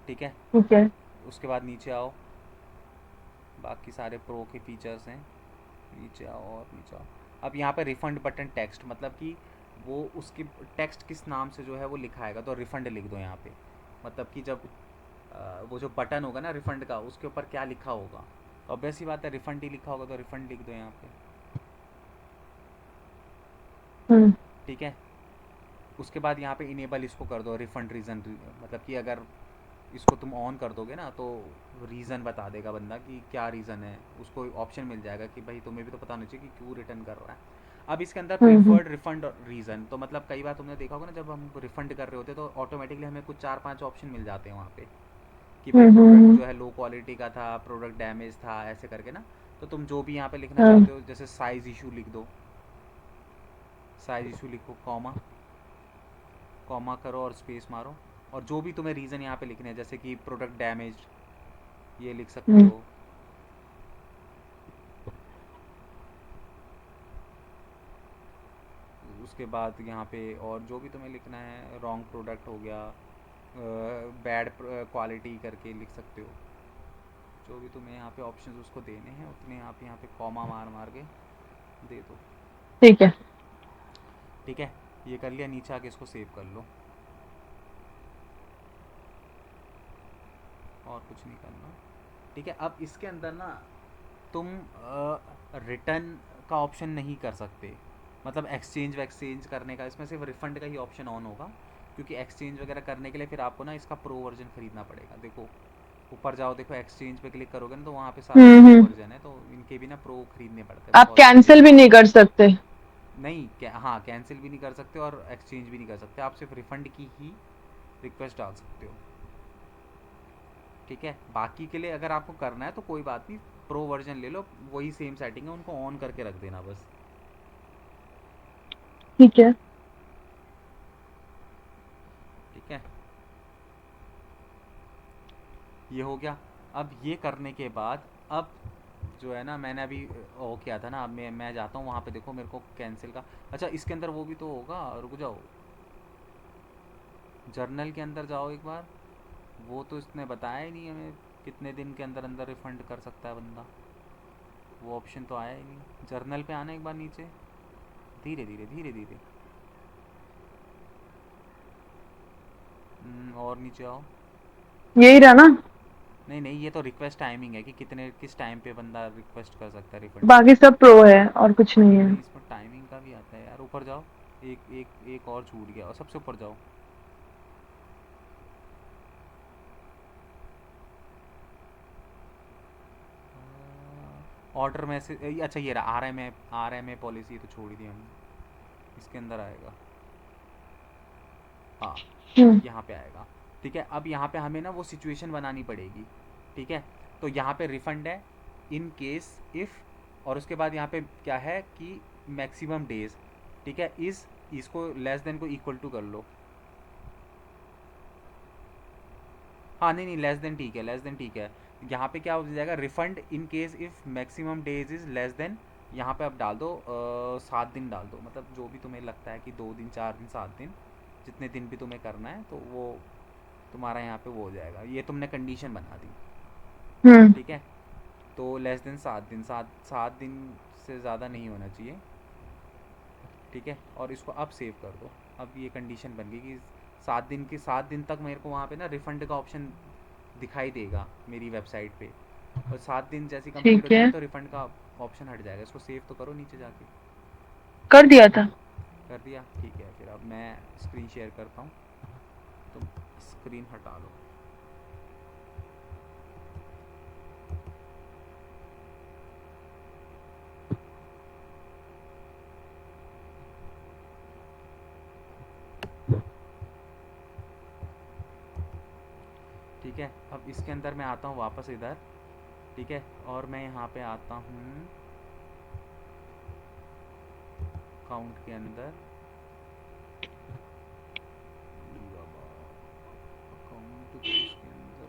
ठीक है, ठीक है। उसके बाद नीचे आओ, बाकी सारे प्रो के फीचर्स हैं। नीचे आओ और नीचे आओ। अब यहाँ पे रिफ़ंड बटन टेक्स्ट, मतलब कि वो उसकी टेक्स्ट किस नाम से जो है वो लिखाएगा, तो रिफ़ंड लिख दो यहाँ पे। मतलब कि जब वो जो बटन होगा ना रिफ़ंड का, उसके ऊपर क्या लिखा होगा, तो ऑब्वियस ही बात है रिफ़ंड ही लिखा होगा, तो रिफ़ंड लिख दो यहाँ पे। हम्म। ठीक है, उसके बाद यहाँ पे इनेबल इसको कर दो रिफ़ंड रीज़न, मतलब कि अगर इसको तुम ऑन कर दोगे ना, तो रीज़न बता देगा बंदा कि क्या रीज़न है। उसको ऑप्शन मिल जाएगा कि भाई तुम्हें भी तो पता होना चाहिए कि क्यों रिटर्न कर रहा है। अब इसके अंदर हम्म। प्रीफर्ड रिफंड रीज़न, तो मतलब कई बार तुमने देखा होगा ना, जब हम रिफंड कर रहे होते हैं तो ऑटोमेटिकली हमें कुछ 4-5 ऑप्शन मिल जाते हैं वहाँ पे, कि भाई प्रोडक्ट हम्म। जो है लो क्वालिटी का था, प्रोडक्ट डैमेज था, ऐसे करके ना। तो तुम जो भी यहाँ पे लिखना हाँ। चाहते हो, जैसे साइज़ इशू लिख दो, साइज़ इशू लिखो, कॉमा कॉमा करो और स्पेस मारो। और जो भी तुम्हें रीज़न यहाँ पे लिखने हैं, जैसे कि प्रोडक्ट डैमेज, ये लिख सकते हम्म। हो। उसके बाद यहाँ पे और जो भी तुम्हें लिखना है, रॉन्ग प्रोडक्ट हो गया, बैड क्वालिटी करके लिख सकते हो। जो भी तुम्हें यहाँ पे ऑप्शंस उसको देने हैं, उतने आप यहाँ पे कॉमा मार मार के दे दो। ठीक है। ठीक है, ये कर लिया, नीचे आके इसको सेव कर लो, और कुछ नहीं करना। ठीक है, अब इसके अंदर ना तुम रिटर्न का ऑप्शन नहीं कर सकते, मतलब एक्सचेंज वैक्सचेंज करने का, इसमें सिर्फ रिफ़ंड का ही ऑप्शन ऑन होगा। क्योंकि एक्सचेंज वगैरह करने के लिए फिर आपको ना इसका प्रो वर्जन ख़रीदना पड़ेगा। देखो ऊपर जाओ, देखो एक्सचेंज पे क्लिक करोगे ना, तो वहाँ पे सारा प्रो हम्म। वर्जन है, तो इनके भी ना प्रो खरीदने पड़ते हैं, आप बहुत महंगे कैंसिल भी होते नहीं कर सकते? हैं। नहीं क्या, हाँ कैंसिल भी नहीं कर सकते और एक्सचेंज भी नहीं कर सकते, आप सिर्फ रिफ़ंड की ही रिक्वेस्ट डाल सकते हो। ठीक है, बाकी के लिए अगर आपको करना है तो कोई बात नहीं, प्रो वर्जन ले लो, वही सेम सेटिंग है, उनको ऑन करके रख देना बस। ठीक है। ठीक है, ये हो गया। अब ये करने के बाद, अब जो है ना, मैंने अभी वो किया था ना, अब मैं जाता हूँ वहाँ पे, देखो मेरे को कैंसिल का। अच्छा, इसके अंदर वो भी तो होगा, रुक जाओ, जर्नल के अंदर जाओ एक बार। वो तो इसने बताया ही नहीं हमें कितने दिन के अंदर अंदर रिफ़ंड कर सकता है बंदा, वो ऑप्शन तो आया ही नहीं। जर्नल पे आना एक बार नीचे, धीरे धीरे धीरे धीरे। और नीचे आओ। यही रहा ना? नहीं नहीं, ये तो रिक्वेस्ट टाइमिंग है कि कितने किस टाइम पे बंदा रिक्वेस्ट कर सकता है रिफंड की। बाकी सब प्रो है और कुछ नहीं है। नहीं, इसमें टाइमिंग का भी आता है यार, ऊपर जाओ। एक एक एक और छूट गया, और सबसे ऊपर जाओ। ऑर्डर मैसेज, अच्छा ये रहा, आर एम ए पॉलिसी तो छोड़ ही दी हमने, इसके अंदर आएगा, हाँ हम्म। यहाँ पे आएगा। ठीक है, अब यहाँ पे हमें ना वो सिचुएशन बनानी पड़ेगी। ठीक है, तो यहाँ पे रिफंड है, इन केस इफ़, और उसके बाद यहाँ पे क्या है कि मैक्सिमम डेज। ठीक है, इस इसको लेस देन को इक्वल टू कर लो। हाँ नहीं नहीं, लेस देन ठीक है, लेस देन ठीक है। यहाँ पे क्या हो जाएगा, refund in case if maximum days is less than, यहाँ पे आप डाल दो 7 दिन डाल दो, मतलब जो भी तुम्हें लगता है कि 2 दिन 4 दिन 7 दिन, जितने दिन भी तुम्हें करना है, तो वो तुम्हारा यहाँ पे वो हो जाएगा। ये तुमने कंडीशन बना दी। हम्म। ठीक है, तो लेस देन 7 दिन, 7 7 दिन से ज़्यादा नहीं होना चाहिए। ठीक है, और इसको अब सेव कर दो। अब ये कंडीशन बन गई कि 7 दिन तक मेरे को वहाँ पे ना रिफ़ंड का ऑप्शन दिखाई देगा मेरी वेबसाइट पे, और 7 दिन जैसे कंप्लीट हो ठीक है, जाएंगे तो रिफ़ंड का ऑप्शन हट जाएगा। इसको सेव तो करो नीचे जाके। कर दिया था। कर दिया, ठीक है। फिर अब मैं स्क्रीन शेयर करता हूँ, तुम स्क्रीन हटा लो। ठीक है, अब इसके अंदर मैं आता हूँ वापस इधर। ठीक है, और मैं यहाँ पे आता हूँ अकाउंट के अंदर। अकाउंट के इसके अंदर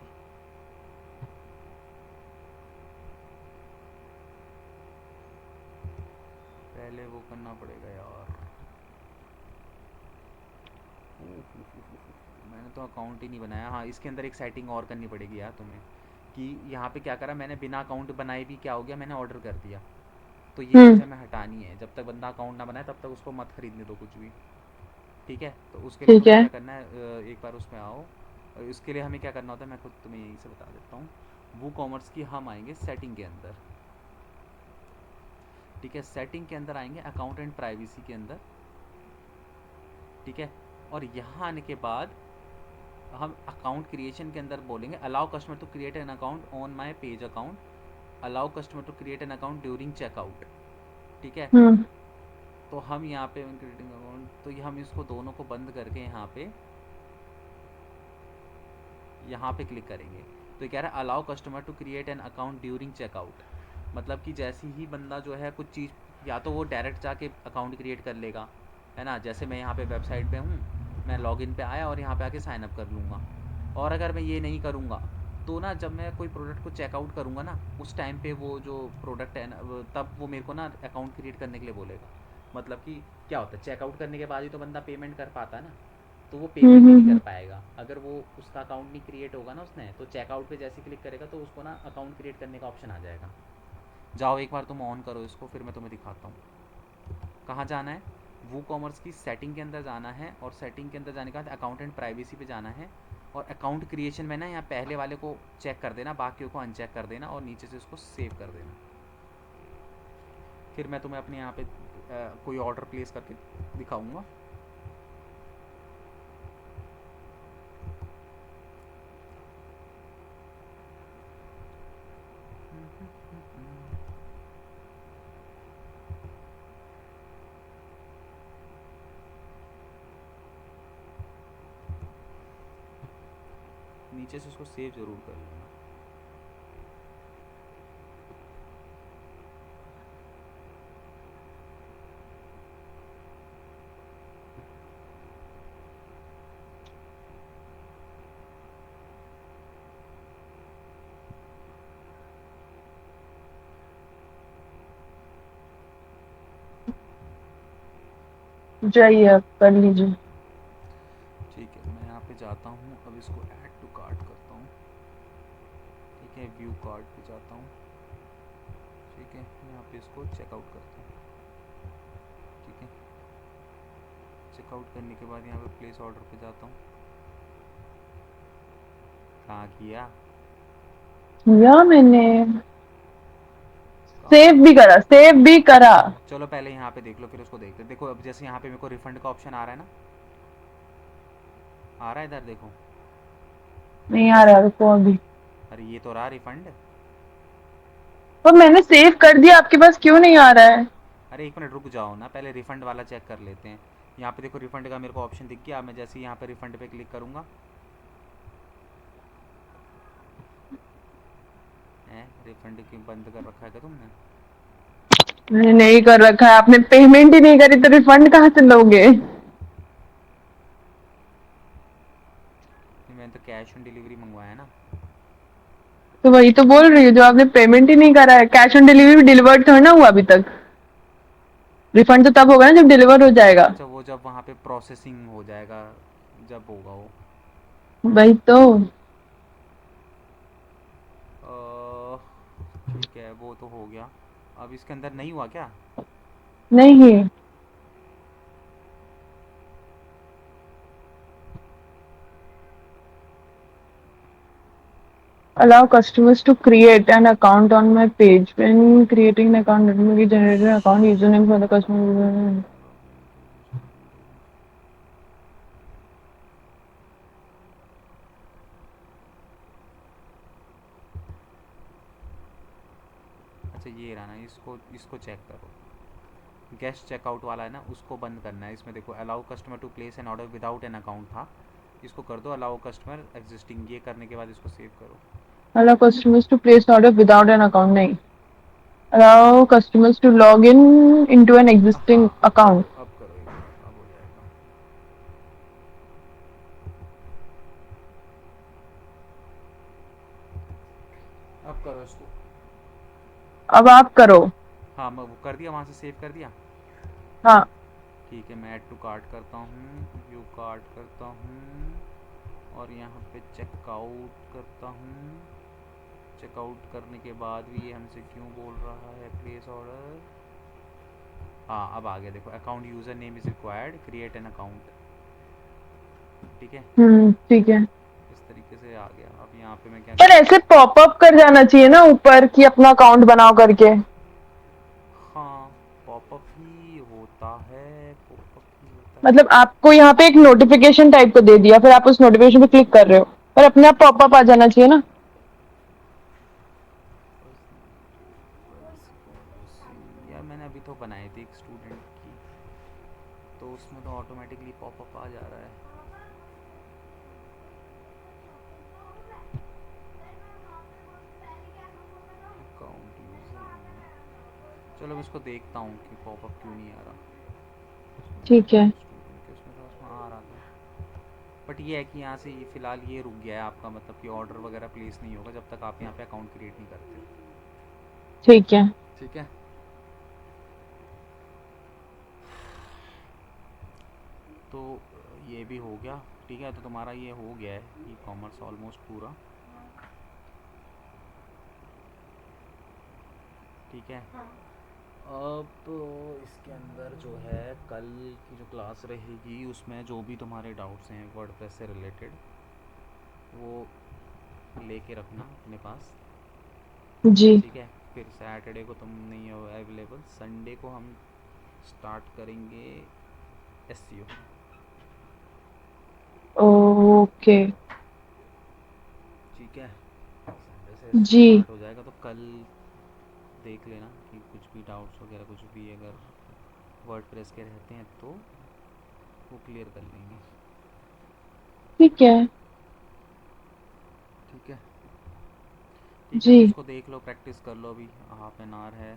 पहले वो करना पड़ेगा यार। मैंने तो अकाउंट ही नहीं बनाया। हाँ, इसके अंदर एक सेटिंग और करनी पड़ेगी यार तुम्हें, कि यहाँ पे क्या करा मैंने, बिना अकाउंट बनाए भी क्या हो गया, मैंने ऑर्डर कर दिया। तो ये हम्म। चीज़ हमें हटानी है। जब तक बंदा अकाउंट ना बनाए तब तक उसको मत खरीदने दो कुछ भी। ठीक है, तो उसके लिए ठीक तुम्हें है। क्या करना है, एक बार उसमें आओ। और इसके लिए हमें क्या करना होता है मैं खुद तुम्हें यहीं से बता देता हूँ। वो कॉमर्स की हम आएंगे सेटिंग के अंदर। ठीक है, सेटिंग के अंदर आएंगे अकाउंट एंड प्राइवेसी के अंदर। ठीक है, और यहाँ आने के बाद हम अकाउंट क्रिएशन के अंदर बोलेंगे allow customer to create an account on my page account, allow customer to create an account during checkout. ठीक है, हम्म। तो हम यहाँ पे क्रिएटिंग अकाउंट, तो ये हम इसको दोनों को बंद करके यहाँ पे क्लिक करेंगे। तो ये कह रहा है allow customer to create an account during checkout. मतलब कि जैसे ही बंदा जो है कुछ चीज़, या तो वो डायरेक्ट जाके अकाउंट क्रिएट कर लेगा, है ना। जैसे मैं यहाँ पे वेबसाइट पे हूँ, मैं लॉगिन पे आया और यहाँ पे आके साइन अप कर लूँगा। और अगर मैं ये नहीं करूँगा तो ना, जब मैं कोई प्रोडक्ट को चेकआउट करूँगा ना, उस टाइम पे वो जो प्रोडक्ट है ना तब वो मेरे को ना अकाउंट क्रिएट करने के लिए बोलेगा। मतलब कि क्या होता है, चेकआउट करने के बाद ही तो बंदा पेमेंट कर पाता है ना। तो वो पेमेंट ही नहीं कर हम्म। पाएगा अगर वो उसका अकाउंट नहीं क्रिएट होगा ना उसने। तो चेकआउट पे जैसे क्लिक करेगा तो उसको ना अकाउंट क्रिएट करने का ऑप्शन आ जाएगा। जाओ एक बार तुम ऑन करो इसको, फिर मैं तुम्हें दिखाता हूँ। कहाँ जाना है, वो कॉमर्स की सेटिंग के अंदर जाना है, और सेटिंग के अंदर जाने के बाद अकाउंट एंड प्राइवेसी पे जाना है। और अकाउंट क्रिएशन में ना यहाँ पहले वाले को चेक कर देना, बाकियों को अनचेक कर देना, और नीचे से उसको सेव कर देना। फिर मैं तुम्हें अपने यहाँ पे कोई ऑर्डर प्लेस करके दिखाऊंगा। नीचे से उसको सेव ज़रूर कर लेना। जाइए, आप कर लीजिए। ठीक है, मैं यहाँ पे जाता हूँ, अब इसको ऐड टू कार्ट करता हूँ। ठीक है, व्यू कार्ट पे जाता हूँ। ठीक है, यहाँ पे इसको चेकआउट करता हूँ। ठीक है, चेकआउट करने के बाद यहाँ पे प्लेस ऑर्डर पे जाता हूँ। कहाँ किया, किया मैंने। कहाँ सेव भी किया। करा, सेव भी करा। चलो पहले यहाँ पे देख लो, फिर उसको देखते हैं। देखो अब जैसे यहाँ पे मेरे को रिफंड का ऑप्शन आ रहा है ना, आ रहा है इधर देखो। नहीं आ रहा, रुको अभी। अरे ये तो रहा रिफंड। तो मैंने सेव कर दिया, आपके पास क्यों नहीं आ रहा है? अरे एक मिनट रुक जाओ ना, पहले रिफंड वाला चेक कर लेते हैं। यहाँ पे देखो रिफंड का मेरे को ऑप्शन दिख गया। मैं जैसे ही यहाँ पे रिफंड पे क्लिक करूँगा, है रिफंड क्यों बंद कर रखा है क्या तुमने। मैंने नहीं कर रखा है, आपने पेमेंट ही नहीं करी तो रिफंड कहाँ से लोगे? मैंने तो कैश ऑन डिलीवरी मंगवाया ना। तो वही तो बोल रही हूँ, जो आपने पेमेंट ही नहीं करा है। कैश ऑन डिलीवरी भी डिलीवर्ड थोड़ा ना हुआ अभी तक। रिफंड तो तब होगा ना जब डिलीवर हो जाएगा। अच्छा, वो जब वहाँ पे प्रोसेसिंग हो जाएगा, जब होगा वो। वही तो। ठीक है, वो तो हो गया। अब इसके अंदर नहीं हुआ क्या। नहीं। allow customers to create an account on my page. When creating an account, let me generate an account username for the customer. अच्छा ये रहा ना, इसको इसको चेक करो। गेस्ट चेकआउट वाला है ना, उसको बंद करना है। इसमें देखो allow customer to place an order without an account था, इसको कर दो अलाउ कस्टमर एग्जिस्टिंग। ये करने के बाद इसको सेव करो। Allow customers to place order without an account. नहीं. Allow customers to log in into an हाँ existing account. अब करो एक बार, अब हो जाएगा। अब करो इसको। अब आप करो। हाँ मैं वो कर दिया, वहाँ से सेव कर दिया। हाँ. ठीक है, मैं ऐड टू कार्ट करता हूँ, व्यू कार्ट करता हूँ, और यहाँ पे चेकआउट करता हूँ। चेकआउट करने के बाद भी ये हमसे क्यों बोल रहा है प्लेस ऑर्डर। हाँ अब आ गया, देखो account user name is required, create an account. ठीक है, ठीक है. इस तरीके से आ गया। अब यहाँ पे मैं क्या पर करूँ। ऐसे पॉपअप कर जाना चाहिए ना ऊपर कि अपना अकाउंट बनाओ करके. हाँ पॉपअप ही होता है, पॉपअप ही होता है। मतलब आपको यहाँ पे एक नोटिफिकेशन टाइप को दे दिया, फिर आप उस नोटिफिकेशन पे क्लिक कर रहे हो, पर अपने आप पॉपअप आ जाना चाहिए ना. यार मैंने अभी तो बनाई थी एक स्टूडेंट की, तो उसमें तो ऑटोमेटिकली पॉपअप आ जा रहा है। अकाउंट यूज़र, चलो मैं इसको देखता हूँ कि पॉपअप क्यों नहीं आ रहा। ठीक है. स्टूडेंट के उसमें तो उसमें आ रहा था, बट ये है कि यहाँ से ये फ़िलहाल ये रुक गया है आपका, मतलब कि ऑर्डर वगैरह प्लेस नहीं होगा जब तक आप यहाँ पे अकाउंट क्रिएट नहीं करते। ठीक है. ठीक है, तो ये भी हो गया। ठीक है, तो तुम्हारा ये हो गया है ई कॉमर्स ऑलमोस्ट पूरा। ठीक है, अब इसके अंदर जो है कल की जो क्लास रहेगी उसमें जो भी तुम्हारे डाउट्स हैं वर्डप्रेस से रिलेटेड, वो लेके रखना अपने पास। जी. ठीक है, फिर सैटरडे को तुम नहीं हो अवेलेबल, संडे को हम स्टार्ट करेंगे एसईओ। ओके. ठीक है, संडे से एसईओ जी. स्टार्ट हो जाएगा, तो कल देख लेना कि कुछ भी डाउट्स वगैरह कुछ भी अगर वर्डप्रेस के रहते हैं तो वो क्लियर कर लेंगे। ठीक है. ठीक है, ठीक है, जी. तो उसको देख लो, प्रैक्टिस कर लो। अभी हाफ एन आवर है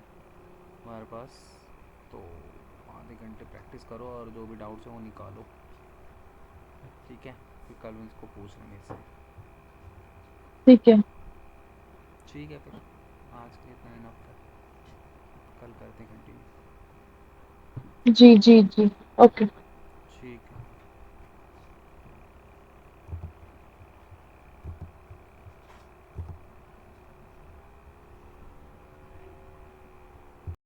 हमारे पास, तो आधे घंटे प्रैक्टिस करो और जो भी डाउट्स हैं वो निकालो। ठीक है, फिर कल मैं इसको पूछ लेंगे इससे। ठीक है. ठीक है, फिर आज के लिए इतना इनफ है, कल करते हैं कंटिन्यू। जी. जी. जी. ओके.